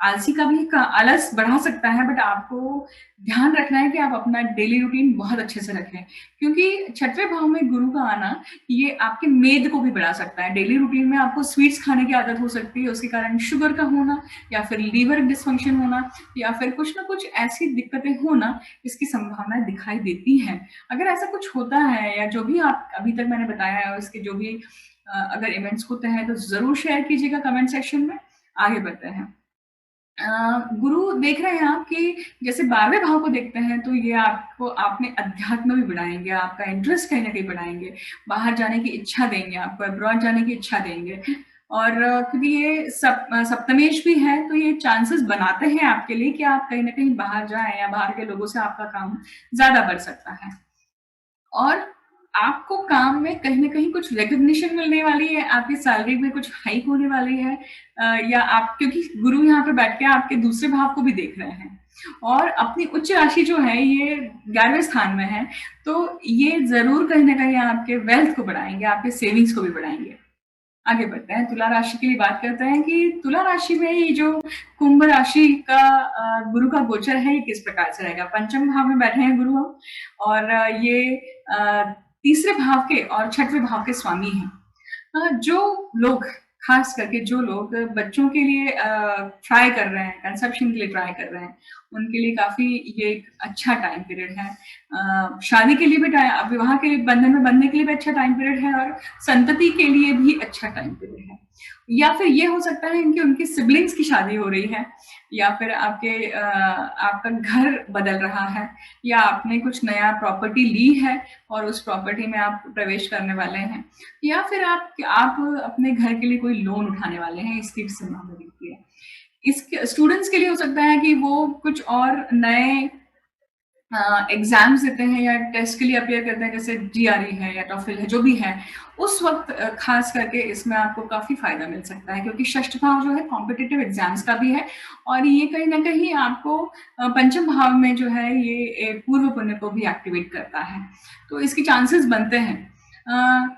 आलसी का भी आलस बढ़ा सकता है, बट आपको ध्यान रखना है कि आप अपना डेली रूटीन बहुत अच्छे से रखें। क्योंकि 6वें भाव में गुरु का आना ये आपके मेद को भी बढ़ा सकता है। डेली रूटीन में आपको स्वीट्स खाने की आदत हो सकती है, उसके कारण शुगर का होना या फिर लीवर डिसफंक्शन होना या फिर कुछ ना कुछ ऐसी दिक्कतें होना, इसकी संभावनाएं दिखाई देती हैं। अगर ऐसा कुछ होता है या जो भी आप अभी तक मैंने बताया है उसके जो भी अगर इवेंट्स होते हैं तो जरूर शेयर कीजिएगा कमेंट सेक्शन में। आगे बढ़ते हैं। गुरु देख रहे हैं आप कि जैसे 12वें भाव को देखते हैं तो ये आपको आपने अध्यात्म भी बढ़ाएंगे, आपका इंटरेस्ट कहीं ना कहीं बढ़ाएंगे, बाहर जाने की इच्छा देंगे, आपको अब्रॉड जाने की इच्छा देंगे। और क्योंकि ये सप्तमेश भी है तो ये चांसेस बनाते हैं आपके लिए कि आप कहीं ना कहीं बाहर जाएं या बाहर के लोगों से आपका काम ज्यादा बढ़ सकता है। और आपको काम में कहीं न कहीं कुछ रिकॉग्निशन मिलने वाली है, आपकी सैलरी में कुछ हाइक होने वाली है, या आप क्योंकि गुरु यहाँ पे बैठ के आपके दूसरे भाव को भी देख रहे हैं और अपनी उच्च राशि जो है ये 11वें स्थान में है, तो ये जरूर कहीं ना कहीं आपके वेल्थ को बढ़ाएंगे, आपके सेविंग्स को भी बढ़ाएंगे। आगे बढ़ते हैं, तुला राशि के लिए बात करते हैं कि तुला राशि में ये जो कुंभ राशि का गुरु का गोचर है ये किस प्रकार से रहेगा। पंचम भाव में बैठे हैं गुरु और ये तीसरे भाव के और छठवें भाव के स्वामी हैं। जो लोग खास करके जो लोग बच्चों के लिए ट्राई कर रहे हैं, कंसेप्शन के लिए ट्राई कर रहे हैं, उनके लिए काफ़ी ये एक अच्छा टाइम पीरियड है। शादी के लिए भी विवाह के लिए बंधन में बंधने के लिए भी अच्छा टाइम पीरियड है और संतति के लिए भी अच्छा टाइम पीरियड है। या फिर ये हो सकता है कि उनकी सिबलिंग्स की शादी हो रही है या फिर आपका घर बदल रहा है या आपने कुछ नया प्रॉपर्टी ली है और उस प्रॉपर्टी में आप प्रवेश करने वाले हैं या फिर आप अपने घर के लिए कोई लोन उठाने वाले हैं, इसकी भी संभावना दिखती है। इसके स्टूडेंट्स के लिए हो सकता है कि वो कुछ और नए एग्जाम्स देते हैं या टेस्ट के लिए अपियर करते हैं, जैसे जीआरई है या टॉफिल है, जो भी है उस वक्त खास करके इसमें आपको काफी फायदा मिल सकता है, क्योंकि षष्ठ भाव जो है कॉम्पिटिटिव एग्जाम्स का भी है और ये कहीं ना कहीं आपको पंचम भाव में जो है ये पूर्व पुण्य को भी एक्टिवेट करता है, तो इसकी चांसेस बनते हैं।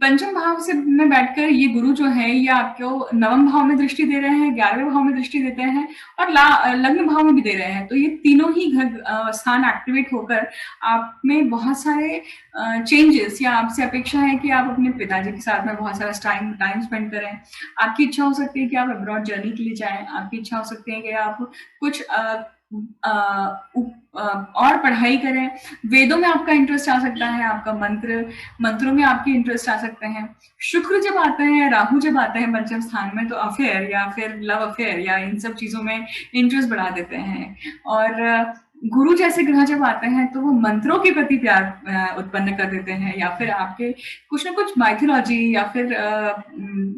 पंचम भाव से में बैठकर ये गुरु जो है ये आपको नवम भाव में दृष्टि दे रहे हैं, 11वें भाव में दृष्टि देते हैं और लग्न भाव में भी दे रहे हैं, तो ये तीनों ही घर स्थान एक्टिवेट होकर आप में बहुत सारे चेंजेस या आपसे अपेक्षा है कि आप अपने पिताजी के साथ में बहुत सारा टाइम स्पेंड करें। आपकी इच्छा हो सकती है कि आप अब्रॉड जर्नी के लिए जाएं, आपकी इच्छा हो सकती है कि आप कुछ और पढ़ाई करें, वेदों में आपका इंटरेस्ट आ सकता है, आपका मंत्रों में आपकी इंटरेस्ट आ सकते हैं। शुक्र जब आते हैं, राहु जब आते हैं पंचम स्थान में, तो अफेयर या फिर लव अफेयर या इन सब चीजों में इंटरेस्ट बढ़ा देते हैं। और गुरु जैसे ग्रह जब आते हैं तो वो मंत्रों के प्रति प्यार उत्पन्न कर देते हैं या फिर आपके कुछ ना कुछ माइथोलॉजी या फिर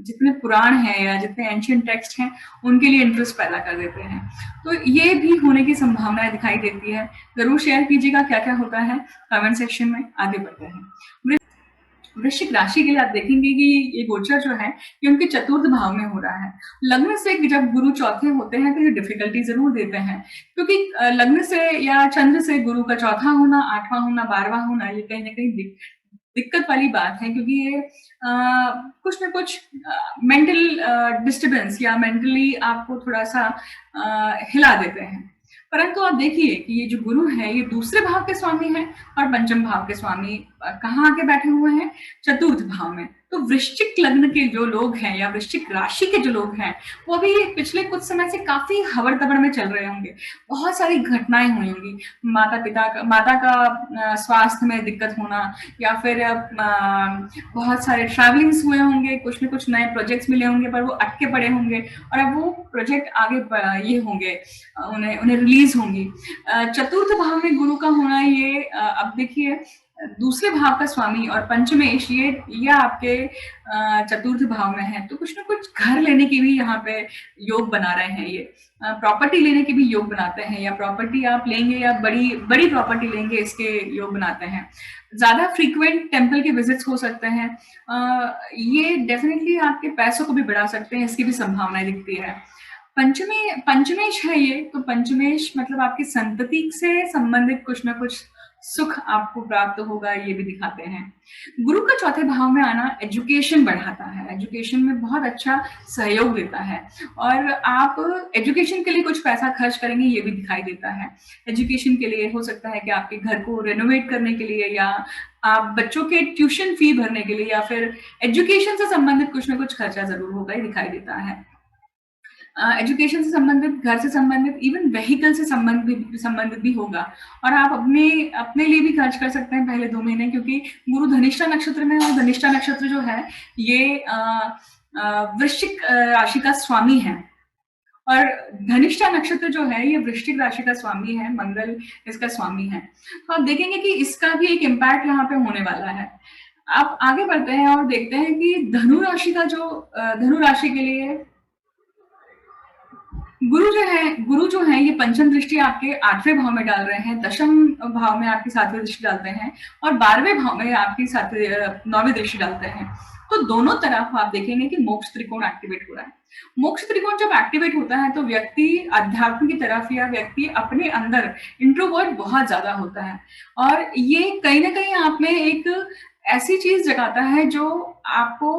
जितने पुराण हैं या जितने एंशिएंट टेक्स्ट हैं उनके लिए इंटरेस्ट पैदा कर देते हैं, तो ये भी होने की संभावनाएं दिखाई देती है। जरूर शेयर कीजिएगा क्या क्या होता है कमेंट सेक्शन में। आगे बढ़ते हैं। वृश्चिक राशि के लिए आप देखेंगे कि ये गोचर जो है ये उनके चतुर्थ भाव में हो रहा है। लग्न से जब गुरु चौथे होते हैं तो ये डिफिकल्टी जरूर देते हैं, क्योंकि लग्न से या चंद्र से गुरु का चौथा होना, आठवां होना, 12वां होना, ये कहीं ना कहीं दिक्कत वाली बात है, क्योंकि ये कुछ ना कुछ मेंटल डिस्टर्बेंस या मेंटली आपको थोड़ा सा हिला देते हैं। परंतु आप देखिए कि ये जो गुरु है ये दूसरे भाव के स्वामी हैं और पंचम भाव के स्वामी कहाँ आके बैठे हुए हैं, चतुर्थ भाव में। तो वृश्चिक लग्न के जो लोग हैं या वृश्चिक राशि के जो लोग हैं वो भी पिछले कुछ समय से काफी हवड़ तबड़ में चल रहे होंगे, बहुत सारी घटनाएं हुई होंगी, माता का स्वास्थ्य में दिक्कत होना या फिर बहुत सारे ट्रैवलिंग्स हुए होंगे, कुछ न कुछ नए प्रोजेक्ट्स मिले होंगे पर वो अटके पड़े होंगे और अब वो प्रोजेक्ट आगे ये होंगे, उन्हें रिलीज होंगी। चतुर्थ भाव में गुरु का होना ये अब देखिए दूसरे भाव का स्वामी और पंचमेश ये आपके चतुर्थ भाव में है, तो कुछ ना कुछ घर लेने की भी यहाँ पे योग बना रहे हैं, ये प्रॉपर्टी लेने के भी योग बनाते हैं या प्रॉपर्टी आप लेंगे या बड़ी बड़ी प्रॉपर्टी लेंगे इसके योग बनाते हैं। ज्यादा फ्रीक्वेंट टेम्पल के विजिट्स हो सकते हैं, ये डेफिनेटली आपके पैसों को भी बढ़ा सकते हैं, इसकी भी संभावनाएं दिखती है। पंचमेश है ये, तो पंचमेश मतलब आपकी संतति से संबंधित कुछ ना कुछ सुख आपको प्राप्त होगा, ये भी दिखाते हैं। गुरु का चौथे भाव में आना एजुकेशन बढ़ाता है, एजुकेशन में बहुत अच्छा सहयोग देता है और आप एजुकेशन के लिए कुछ पैसा खर्च करेंगे, ये भी दिखाई देता है। एजुकेशन के लिए हो सकता है कि आपके घर को रेनोवेट करने के लिए या आप बच्चों के ट्यूशन फी भरने के लिए या फिर एजुकेशन से संबंधित कुछ ना कुछ खर्चा जरूर होगा, ये दिखाई देता है। एजुकेशन से संबंधित, घर से संबंधित, इवन व्हीकल से संबंधित भी होगा और आप अपने लिए भी खर्च कर सकते हैं पहले 2 महीने, क्योंकि गुरु धनिष्ठा नक्षत्र में और धनिष्ठा नक्षत्र जो है ये वृश्चिक राशि का स्वामी है और धनिष्ठा नक्षत्र जो है ये वृश्चिक राशि का स्वामी है, मंगल इसका स्वामी है, तो आप देखेंगे कि इसका भी एक इम्पैक्ट यहाँ पे होने वाला है। आप आगे बढ़ते हैं और देखते हैं कि धनु राशि के लिए गुरु जो है ये पंचम दृष्टि आपके 8वें भाव में डाल रहे हैं, दशम भाव में आपकी 7वीं दृष्टि डालते हैं और 12वें भाव में आपकी 9वीं दृष्टि डालते हैं। तो दोनों तरफ आप देखेंगे कि मोक्ष त्रिकोण एक्टिवेट हो रहा है। मोक्ष त्रिकोण जब एक्टिवेट होता है तो व्यक्ति अध्यात्म की तरफ या व्यक्ति अपने अंदर इंट्रोवर्ट बहुत ज्यादा होता है और ये कहीं ना कहीं आप में एक ऐसी चीज जगाता है जो आपको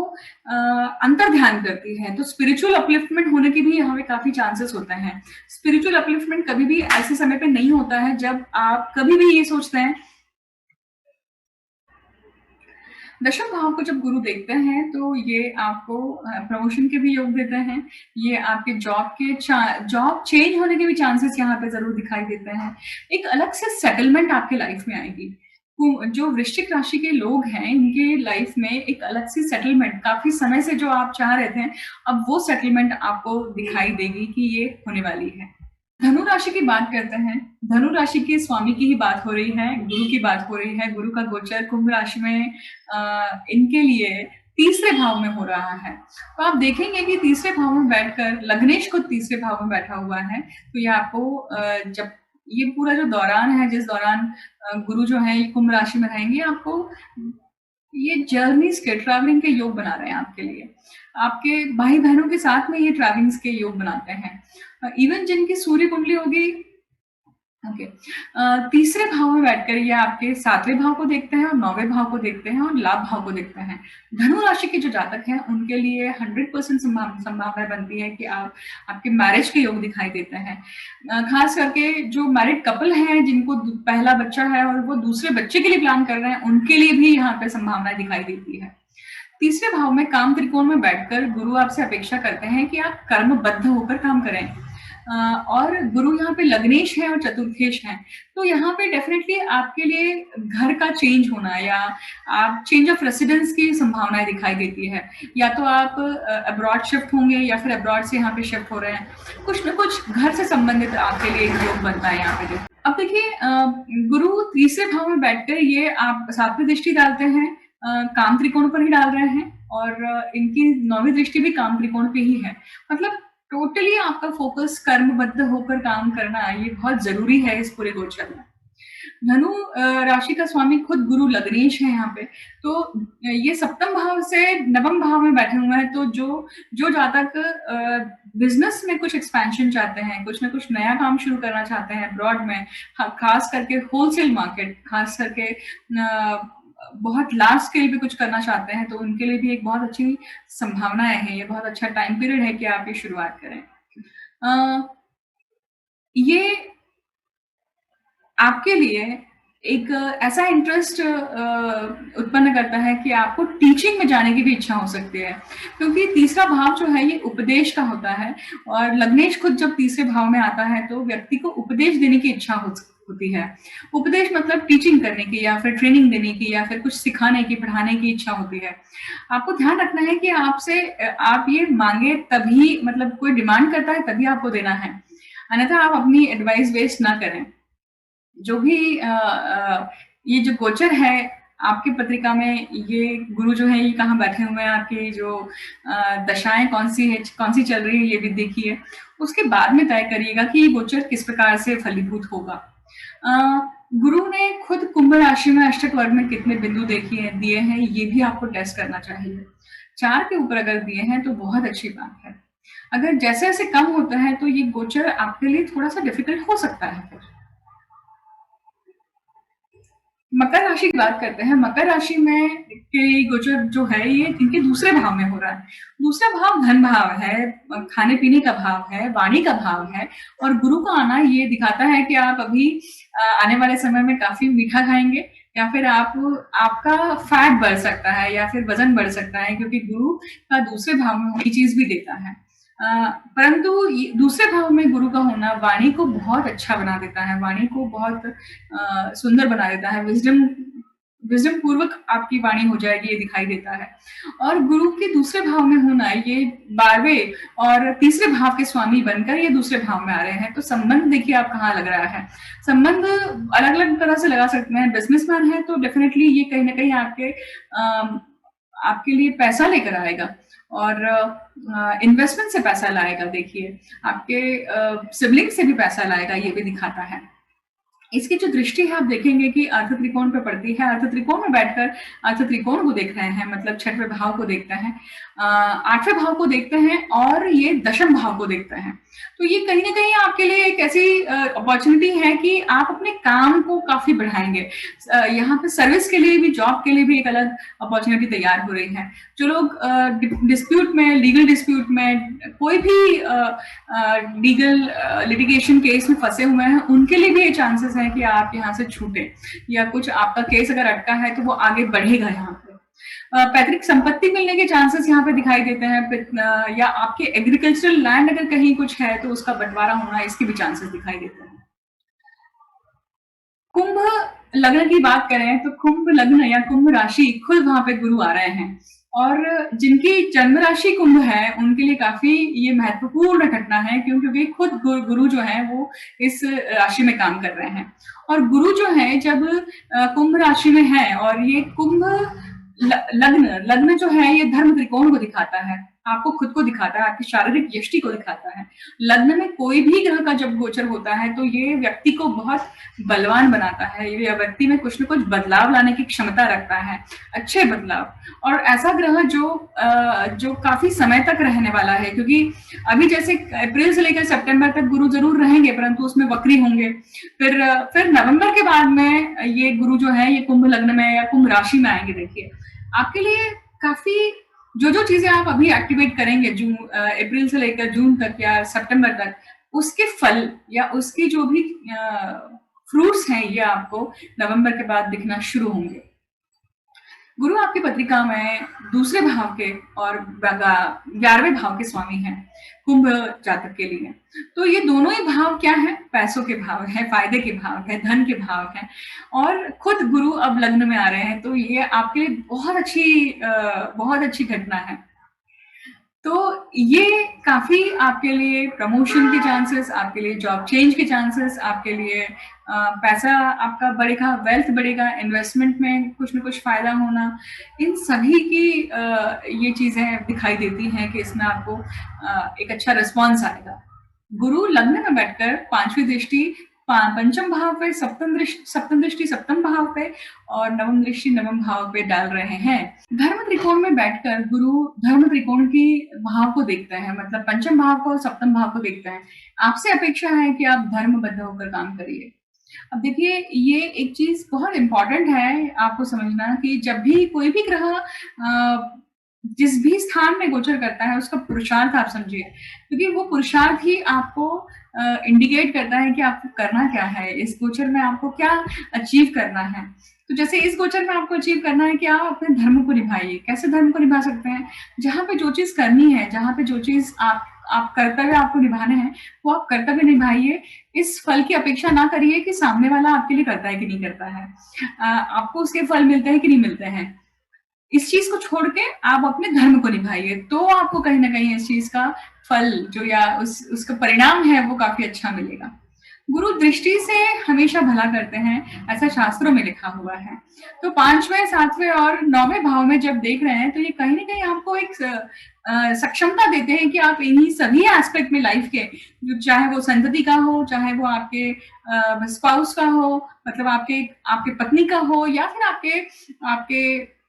अंतर ध्यान करती है, तो स्पिरिचुअल अपलिफ्टमेंट होने के भी यहाँ पे काफी चांसेस होते हैं। स्पिरिचुअल अपलिफ्टमेंट कभी भी ऐसे समय पे नहीं होता है जब आप कभी भी ये सोचते हैं दशम भाव को जब गुरु देखते हैं तो ये आपको प्रमोशन के भी योग देते हैं, ये आपके जॉब चेंज होने के भी चांसेस यहाँ पे ज़रूर दिखाई देते हैं। एक अलग से सेटलमेंट आपके लाइफ में आएगी। जो वृश्चिक राशि के लोग हैं, इनके लाइफ में एक अलग सी सेटलमेंट, काफ़ी समय से जो आप चाह रहे थे, अब वो सेटलमेंट आपको दिखाई देगी कि ये होने वाली है। धनु राशि की बात करते हैं। धनु राशि के स्वामी की ही बात हो रही है, गुरु की बात हो रही है। गुरु का गोचर कुंभ राशि में इनके लिए तीसरे भाव में हो रहा है। तो आप देखेंगे कि तीसरे भाव में बैठकर लग्नेश खुद तीसरे भाव में बैठा हुआ है। तो ये आपको जब ये पूरा जो दौरान है, जिस दौरान गुरु जो है कुंभ राशि में रहेंगे, आपको ये जर्नीज के, ट्रैवलिंग के योग बना रहे हैं आपके लिए। आपके भाई बहनों के साथ में ये ट्रैवलिंग्स के योग बनाते हैं। इवन जिनकी सूर्य कुंडली होगी, ओके, तीसरे भाव में बैठकर ये आपके 7वें भाव को देखते हैं और 9वें भाव को देखते हैं और लाभ भाव को देखते हैं। धनु राशि के जो जातक हैं उनके लिए 100% संभावना बनती है कि आपके मैरिज के योग दिखाई देते हैं। खास करके जो मैरिड कपल हैं, जिनको पहला बच्चा है और वो दूसरे बच्चे के लिए प्लान कर रहे हैं, उनके लिए भी यहाँ पे संभावना दिखाई देती है। तीसरे भाव में काम त्रिकोण में बैठकर गुरु आपसे अपेक्षा करते हैं कि आप कर्मबद्ध होकर काम करें। और गुरु यहाँ पे लग्नेश है और चतुर्थेश है, तो यहाँ पे डेफिनेटली आपके लिए घर का चेंज होना या आप चेंज ऑफ रेसिडेंस की संभावनाएं दिखाई देती है। या तो आप अब्रॉड शिफ्ट होंगे या फिर अब्रॉड से यहाँ पे शिफ्ट हो रहे हैं। कुछ न कुछ घर से संबंधित आपके लिए योग बनता है यहाँ पे। अब देखिए, गुरु तीसरे भाव में बैठकर ये आप 7वीं दृष्टि डालते हैं, काम त्रिकोण पर ही डाल रहे हैं, और इनकी 9वीं दृष्टि भी काम त्रिकोण पे ही है। मतलब टोटली आपका फोकस कर्मबद्ध होकर काम करना ये बहुत जरूरी है इस पूरे गोचर में। धनु राशि का स्वामी खुद गुरु लग्नेश है यहाँ पे, तो ये 7म भाव से 9वें भाव में बैठे हुए हैं। तो जो जातक बिजनेस में कुछ एक्सपेंशन चाहते हैं, कुछ ना कुछ नया काम शुरू करना चाहते हैं अब्रॉड में, खास करके होलसेल मार्केट, खास करके बहुत लार्ज स्केल पे कुछ करना चाहते हैं, तो उनके लिए भी एक बहुत अच्छी संभावनाएं हैं। ये बहुत अच्छा टाइम पीरियड है कि आप ये शुरुआत करें। ये आपके लिए एक ऐसा इंटरेस्ट उत्पन्न करता है कि आपको टीचिंग में जाने की भी इच्छा हो सकती है, क्योंकि तीसरा भाव जो है ये उपदेश का होता है, और लग्नेश खुद जब तीसरे भाव में आता है तो व्यक्ति को उपदेश देने की इच्छा होती है। उपदेश मतलब टीचिंग करने की या फिर ट्रेनिंग देने की या फिर कुछ सिखाने की, पढ़ाने की इच्छा होती है। आपको ध्यान रखना है कि आप ये मांगे तभी, मतलब कोई डिमांड करता है तभी आपको देना है, अन्यथा आप अपनी एडवाइस वेस्ट ना करें। जो भी ये जो गोचर है आपकी पत्रिका में, ये गुरु जो है ये कहाँ बैठे हुए हैं, आपकी जो दशाएं कौन सी चल रही है, ये भी देखिए। उसके बाद में तय करिएगा कि ये गोचर किस प्रकार से फलीभूत होगा। गुरु ने खुद कुंभ राशि में अष्टक वर्ग में कितने बिंदु दिए हैं, ये भी आपको टेस्ट करना चाहिए। 4 के ऊपर अगर दिए हैं तो बहुत अच्छी बात है। अगर जैसे जैसे कम होता है तो ये गोचर आपके लिए थोड़ा सा डिफिकल्ट हो सकता है। फिर मकर राशि की बात करते हैं। मकर राशि में के गोचर जो है ये इनके दूसरे भाव में हो रहा है। दूसरा भाव धन भाव है, खाने पीने का भाव है, वाणी का भाव है, और गुरु का आना ये दिखाता है कि आप अभी आने वाले समय में काफी मीठा खाएंगे, या फिर आपका फैट बढ़ सकता है या फिर वजन बढ़ सकता है, क्योंकि गुरु का दूसरे भाव में ये चीज भी देता है। परंतु दूसरे भाव में गुरु का होना वाणी को बहुत अच्छा बना देता है, वाणी को बहुत सुंदर बना देता है। विजडम पूर्वक आपकी वाणी हो जाएगी, ये दिखाई देता है। और गुरु के दूसरे भाव में होना, ये 12वें और तीसरे भाव के स्वामी बनकर ये दूसरे भाव में आ रहे हैं, तो संबंध देखिए आप कहाँ लग रहा है। संबंध अलग अलग तरह से लगा सकते हैं। बिजनेसमैन है तो डेफिनेटली ये कहीं ना कहीं आपके लिए पैसा लेकर आएगा, और इन्वेस्टमेंट से पैसा लाएगा। देखिए आपके सिबलिंग से भी पैसा लाएगा, ये भी दिखाता है। इसकी जो दृष्टि है आप देखेंगे कि अर्थ त्रिकोण पे पड़ती है। अर्थ त्रिकोण में बैठकर अर्थ त्रिकोण को देख रहे हैं, मतलब 6वें भाव को देखते हैं, 8वें भाव को देखते हैं, और ये 10म भाव को देखते हैं। तो ये कहीं ना कहीं आपके लिए एक ऐसी अपॉर्चुनिटी है कि आप अपने काम को काफी बढ़ाएंगे। यहाँ पे सर्विस के लिए भी, जॉब के लिए भी एक अलग अपॉर्चुनिटी तैयार हो रही है। जो लोग डिस्प्यूट में, लीगल डिस्प्यूट में, कोई भी लीगल लिटिगेशन केस में फंसे हुए हैं, उनके लिए भी ये चांसेस है कि आप यहाँ से छूटे, या कुछ आपका केस अगर अटका है तो वो आगे बढ़ेगा यहाँ पे। पैतृक संपत्ति मिलने के चांसेस यहाँ पे दिखाई देते हैं, या आपके एग्रीकल्चरल लैंड अगर कहीं कुछ है तो उसका बंटवारा होना, इसके भी चांसेस दिखाई देते हैं। कुंभ लग्न की बात करें तो कुंभ लग्न या कुंभ राशि खुद वहां पे गुरु आ रहे हैं, और जिनकी जन्म राशि कुंभ है उनके लिए काफी ये महत्वपूर्ण घटना है, क्योंकि खुद गुरु जो है वो इस राशि में काम कर रहे हैं। और गुरु जो है जब कुंभ राशि में है, और ये कुंभ लग्न लग्न जो है ये धर्म त्रिकोण को दिखाता है, आपको खुद को दिखाता है, आपकी शारीरिक यष्टि को दिखाता है। लग्न में कोई भी ग्रह का जब गोचर होता है तो ये व्यक्ति को बहुत बलवान बनाता है, ये व्यक्ति में कुछ न कुछ बदलाव लाने की क्षमता रखता है, अच्छे बदलाव, और ऐसा ग्रह जो काफी समय तक रहने वाला है, क्योंकि अभी जैसे अप्रैल से लेकर सितंबर तक गुरु जरूर रहेंगे परंतु उसमें वक्री होंगे, फिर नवंबर के बाद में ये गुरु जो है ये कुंभ लग्न में या कुंभ राशि में आएंगे। देखिए आपके लिए काफी जो चीजें आप अभी एक्टिवेट करेंगे अप्रैल से लेकर जून तक या सितंबर तक, उसके फल या उसकी जो भी फ्रूट्स हैं ये आपको नवंबर के बाद दिखना शुरू होंगे। गुरु आपकी पत्रिका में दूसरे भाव के और 11वें भाव के स्वामी हैं कुंभ जातक के लिए। तो ये दोनों ही भाव क्या है? पैसों के भाव है, फायदे के भाव है, धन के भाव है, और खुद गुरु अब लग्न में आ रहे हैं, तो ये आपके लिए बहुत अच्छी घटना है। तो ये काफी आपके लिए प्रमोशन के चांसेस, आपके लिए जॉब चेंज के चांसेस, आपके लिए पैसा आपका बढ़ेगा, वेल्थ बढ़ेगा, इन्वेस्टमेंट में कुछ न कुछ फायदा होना, इन सभी की ये चीजें दिखाई देती हैं कि इसमें आपको एक अच्छा रिस्पॉन्स आएगा। गुरु लग्न में बैठकर 5वीं दृष्टि पंचम भाव पे, सप्तम दृष्टि सप्तम भाव पे और नवम दृष्टि नवम भाव पे डाल रहे हैं। धर्म त्रिकोण में बैठकर गुरु धर्म त्रिकोण की भाव को देखते हैं, मतलब पंचम भाव को, सप्तम भाव को देखते हैं। आपसे अपेक्षा है कि आप धर्मबद्ध होकर काम करिए। अब देखिए ये एक चीज बहुत इंपॉर्टेंट है आपको समझना कि जब भी कोई भी ग्रह जिस भी स्थान में गोचर करता है उसका पुरुषार्थ आप समझिए, क्योंकि वो पुरुषार्थ ही आपको इंडिकेट करता है कि आपको करना क्या है, इस गोचर में आपको क्या अचीव करना है। तो जैसे इस गोचर में आपको अचीव करना है कि आप अपने धर्म को निभाइए। कैसे धर्म को निभा सकते हैं? जहाँ पे जो चीज करनी है, जहाँ पे जो चीज आप कर्तव्य आपको निभाने हैं वो आप कर्तव्य निभाइए। इस फल की अपेक्षा ना करिए कि सामने वाला आपके लिए करता है कि नहीं करता है, आपको उसके फल मिलते हैं कि नहीं मिलते हैं। इस चीज को छोड़ के आप अपने धर्म को निभाइए, तो आपको कहीं ना कहीं इस चीज का फल जो या उसका परिणाम है वो काफी अच्छा मिलेगा। गुरु दृष्टि से हमेशा भला करते हैं, ऐसा शास्त्रों में लिखा हुआ है। तो 5वें, 7वें और 9वें भाव में जब देख रहे हैं तो ये कहीं ना कहीं आपको एक सक्षमता देते हैं कि आप इन्हीं सभी एस्पेक्ट में लाइफ के, जो चाहे वो संतति का हो, चाहे वो आपके स्पाउस का हो, मतलब आपके पत्नी का हो, या फिर आपके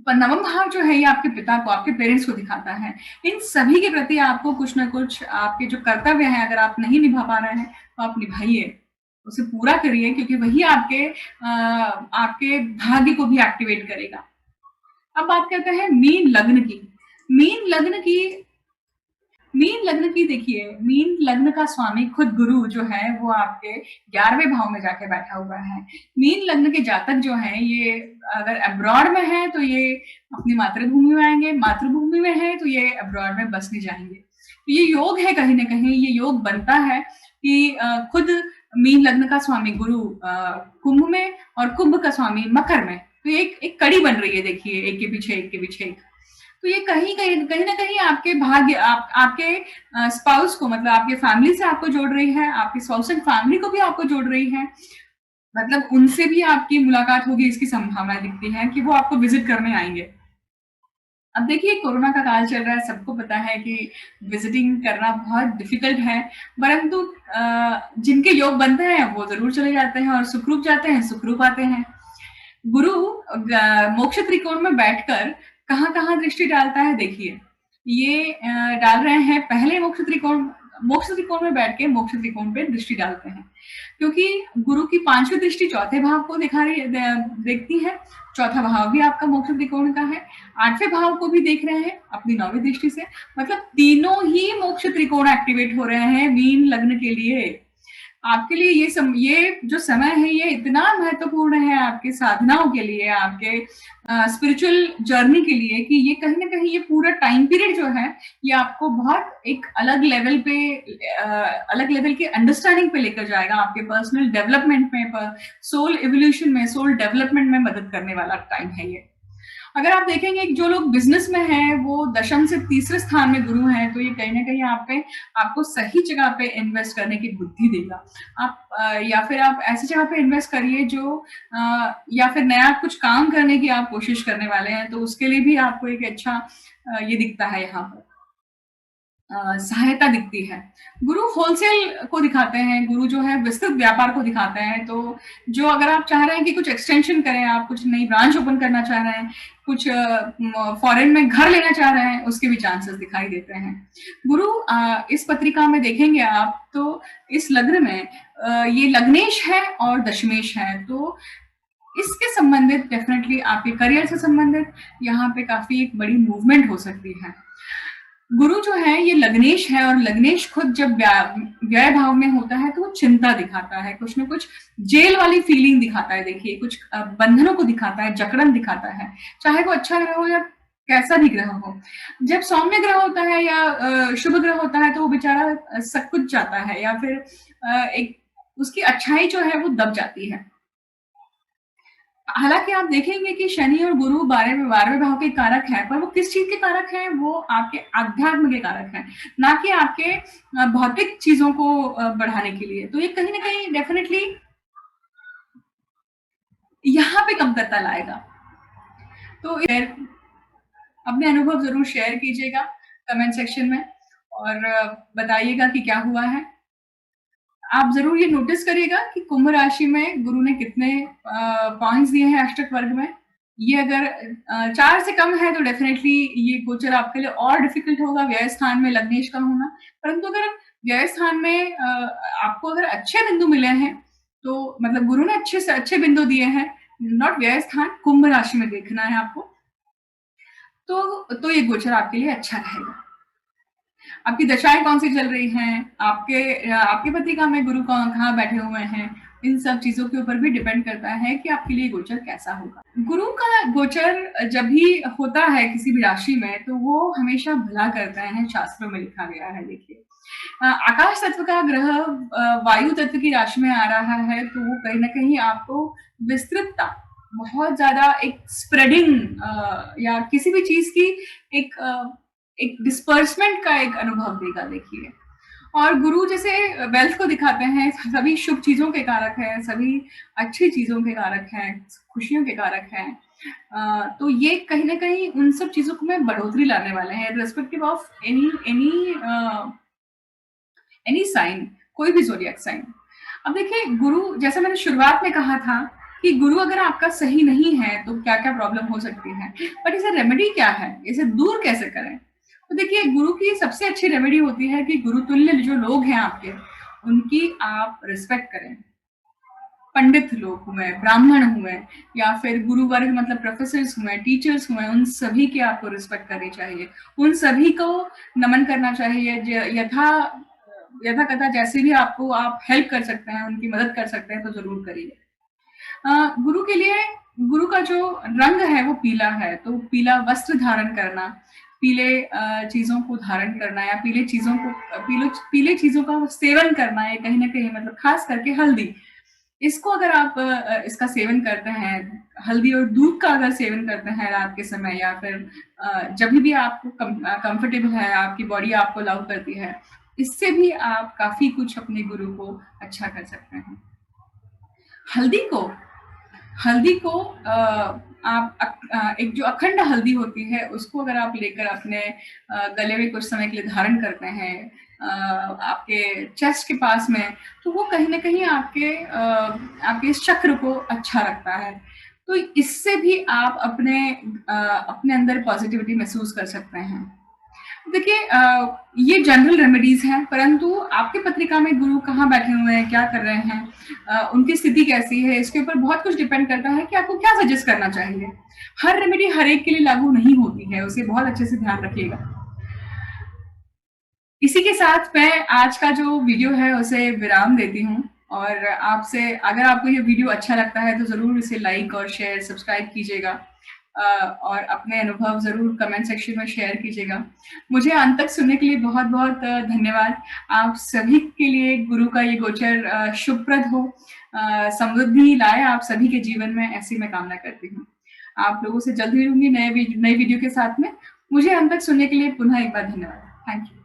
नवम भाव जो है ये आपके पिता को, आपके पेरेंट्स को दिखाता है। इन सभी के प्रति आपको कुछ ना कुछ आपके जो कर्तव्य हैं, अगर आप नहीं निभा पा रहे हैं तो आप निभाइए, उसे पूरा करिए, क्योंकि वही आपके भाग्य को भी एक्टिवेट करेगा। अब बात करते हैं मीन लग्न की। मीन लग्न की देखिए, मीन लग्न का स्वामी खुद गुरु जो है वो आपके 11वें भाव में जाके बैठा हुआ है। मीन लग्न के जातक जो हैं ये अगर अब्रॉड में है तो ये अपनी मातृभूमि में आएंगे, मातृभूमि में है तो ये अब्रॉड में बसने जाएंगे। तो ये योग है, कहीं ना कहीं ये योग बनता है कि खुद मीन लग्न का स्वामी गुरु कुंभ में और कुंभ का स्वामी मकर में, तो एक कड़ी बन रही है। देखिए एक के पीछे एक। तो ये कहीं ना कहीं आपके भाग्य, आपके स्पाउस को, मतलब आपके फैमिली से आपको जोड़ रही है, आपकी स्पाउस एंड फैमिली को भी आपको जोड़ रही है, मतलब उनसे भी आपकी मुलाकात होगी, इसकी संभावना दिखती है कि वो आपको विजिट करने आएंगे। अब देखिए कोरोना का काल चल रहा है, सबको पता है कि विजिटिंग करना बहुत डिफिकल्ट है, परंतु जिनके योग बनते हैं वो जरूर चले जाते हैं और सुखरूप जाते हैं, सुखरूप आते हैं। गुरु मोक्ष त्रिकोण में बैठकर कहाँ दृष्टि डालता है? देखिए ये डाल रहे हैं पहले मोक्ष त्रिकोण में बैठ के मोक्ष त्रिकोण पे दृष्टि डालते हैं, क्योंकि गुरु की 5वीं दृष्टि चौथे भाव को देखती है। चौथा भाव भी आपका मोक्ष त्रिकोण का है। 8वें भाव को भी देख रहे हैं अपनी 9वीं दृष्टि से, मतलब तीनों ही मोक्ष त्रिकोण एक्टिवेट हो रहे हैं मीन लग्न के लिए। आपके लिए ये जो समय है ये इतना महत्वपूर्ण है आपकी साधनाओं के लिए, आपके स्पिरिचुअल जर्नी के लिए कि ये कहीं न कहीं ये पूरा टाइम पीरियड जो है, ये आपको बहुत एक अलग लेवल की अंडरस्टैंडिंग पे लेकर जाएगा, आपके पर्सनल डेवलपमेंट में, सोल इवोल्यूशन में, सोल डेवलपमेंट में मदद करने वाला टाइम है ये। अगर आप देखेंगे कि जो लोग बिज़नेस में हैं, वो दशम से तीसरे स्थान में गुरु हैं, तो ये कहीं न कहीं आपको सही जगह पे इन्वेस्ट करने की बुद्धि देगा। या फिर आप ऐसी जगह पे इन्वेस्ट करिए जो या फिर नया कुछ काम करने की आप कोशिश करने वाले हैं, तो उसके लिए भी आपको एक अच्छा ये दिखता है यहाँ पर। सहायता दिखती है। गुरु होलसेल को दिखाते हैं, गुरु जो है विस्तृत व्यापार को दिखाते हैं, तो जो अगर आप चाह रहे हैं कि कुछ एक्सटेंशन करें, आप कुछ नई ब्रांच ओपन करना चाह रहे हैं, कुछ फॉरेन में घर लेना चाह रहे हैं, उसके भी चांसेस दिखाई देते हैं। गुरु इस पत्रिका में देखेंगे आप तो इस लग्न में ये लग्नेश है और दशमेश है, तो इसके संबंधित डेफिनेटली आपके करियर से संबंधित यहाँ पे काफ़ी एक बड़ी मूवमेंट हो सकती है। गुरु जो है ये लग्नेश है और लग्नेश खुद जब व्यय भाव में होता है तो वो चिंता दिखाता है, कुछ न कुछ जेल वाली फीलिंग दिखाता है। देखिए कुछ बंधनों को दिखाता है, जकड़न दिखाता है, चाहे वो अच्छा ग्रह हो या कैसा भी ग्रह हो। जब सौम्य ग्रह होता है या शुभ ग्रह होता है तो वो बेचारा सब कुछ जाता है या फिर एक उसकी अच्छाई जो है वो दब जाती है। हालाँकि आप देखेंगे कि शनि और गुरु 12वें भाव के कारक हैं, पर वो किस चीज़ के कारक हैं? वो आपके अध्यात्म के कारक हैं, ना कि आपके भौतिक चीज़ों को बढ़ाने के लिए। तो ये कहीं न कहीं डेफ़िनेटली यहाँ पे कमतरता लाएगा। तो अपने अनुभव ज़रूर शेयर कीजिएगा कमेंट सेक्शन में और बताइएगा कि क्या हुआ है। आप ज़रूर ये नोटिस करिएगा कि कुंभ राशि में गुरु ने कितने पॉइंट्स दिए हैं अष्टक वर्ग में। ये अगर 4 से कम है तो डेफ़िनेटली ये गोचर आपके लिए और डिफ़िकल्ट होगा, व्यय स्थान में लग्नेश का होना। परंतु अगर व्यय स्थान में आपको अगर अच्छे बिंदु मिले हैं, तो मतलब गुरु ने अच्छे से अच्छे बिंदु दिए हैं, नॉट व्यय स्थान, कुंभ राशि में देखना है आपको। तो ये गोचर आपके लिए अच्छा रहेगा। आपकी दशाएँ कौन-सी चल रही हैं, आपके पत्रिका में गुरु कहाँ बैठे हुए हैं, इन सब चीज़ों के ऊपर भी डिपेंड करता है कि आपके लिए गोचर कैसा होगा। गुरु का गोचर जब भी होता है किसी भी राशि में, तो वो हमेशा भला करते हैं, शास्त्रों में लिखा गया है देखिए। आकाश तत्व का ग्रह वायु तत्व की राशि में आ रहा है, तो वो कहीं न कहीं आपको विस्तृतता, बहुत ज़्यादा एक स्प्रेडिंग या किसी भी चीज़ की एक एक डिस्पर्समेंट का एक अनुभव देगा देखिए। और गुरु जैसे वेल्थ को दिखाते हैं, सभी शुभ चीज़ों के कारक हैं, सभी अच्छी चीज़ों के कारक हैं, खुशियों के कारक हैं। तो ये कहीं न कहीं उन सब चीज़ों को में बढ़ोतरी लाने वाले हैं इर्रेस्पेक्टिव ऑफ एनी साइन, कोई भी ज़ोडिएक साइन। अब देखिए गुरु जैसा मैंने शुरुआत में कहा था कि गुरु अगर आपका सही नहीं है तो क्या-क्या प्रॉब्लम हो सकती है। बट इसे रेमेडी क्या है? इसे दूर कैसे करें? तो देखिए गुरु की सबसे अच्छी रेमेडी होती है कि गुरुतुल्य जो लोग हैं आपके, उनकी आप रिस्पेक्ट करें। पंडित लोग हुए, ब्राह्मण हुए या फिर गुरु वर्ग मतलब प्रोफेसर्स हुए, टीचर्स हुए, उन सभी की आपको रिस्पेक्ट करनी चाहिए। उन सभी को नमन करना चाहिए। यथा कथा जैसे भी आपको आप हेल्प कर सकते हैं, उनकी मदद कर सकते हैं तो ज़रूर करिए। गुरु के लिए गुरु का जो रंग है वो पीला है, तो पीला वस्त्र धारण करना, पीले चीज़ों को धारण करना या पीले चीज़ों का सेवन करना है कहीं न कहीं मतलब ख़ास करके हल्दी। इसको अगर आप इसका सेवन करते हैं, हल्दी और दूध का अगर सेवन करते हैं रात के समय या फिर जभी भी आपको कंफर्टेबल है, आपकी बॉडी आपको अलाउ करती है, इससे भी आप काफ़ी कुछ अपने गुरु को अच्छा कर सकते हैं। हल्दी को हल्दी को एक जो अखंड हल्दी होती है उसको अगर आप लेकर अपने गले में कुछ समय के लिए धारण करते हैं आपके चेस्ट के पास में, तो वो कहीं न कहीं आपके इस चक्र को अच्छा रखता है। तो इससे भी आप अपने अंदर पॉज़िटिविटी महसूस कर सकते हैं। देखिए ये जनरल रेमेडीज़ हैं, परंतु आपकी पत्रिका में गुरु कहाँ बैठे हुए हैं, क्या कर रहे हैं, उनकी स्थिति कैसी है, इसके ऊपर बहुत कुछ डिपेंड करता है कि आपको क्या सजेस्ट करना चाहिए। हर रेमेडी हर एक के लिए लागू नहीं होती है, उसे बहुत अच्छे से ध्यान रखिएगा। इसी के साथ मैं आज का जो वीडियो है उसे विराम देती हूँ और आपसे अगर आपको ये वीडियो अच्छा लगता है तो ज़रूर इसे लाइक और शेयर, सब्सक्राइब कीजिएगा और अपने अनुभव ज़रूर कमेंट सेक्शन में शेयर कीजिएगा। मुझे अंत तक सुनने के लिए बहुत-बहुत धन्यवाद। आप सभी के लिए गुरु का ये गोचर शुभप्रद हो, समृद्धि लाए आप सभी के जीवन में, ऐसी मैं कामना करती हूँ। आप लोगों से जल्द मिलूँगी नए वीडियो के साथ में। मुझे अंत तक सुनने के लिए पुनः एक बार धन्यवाद। Thank you.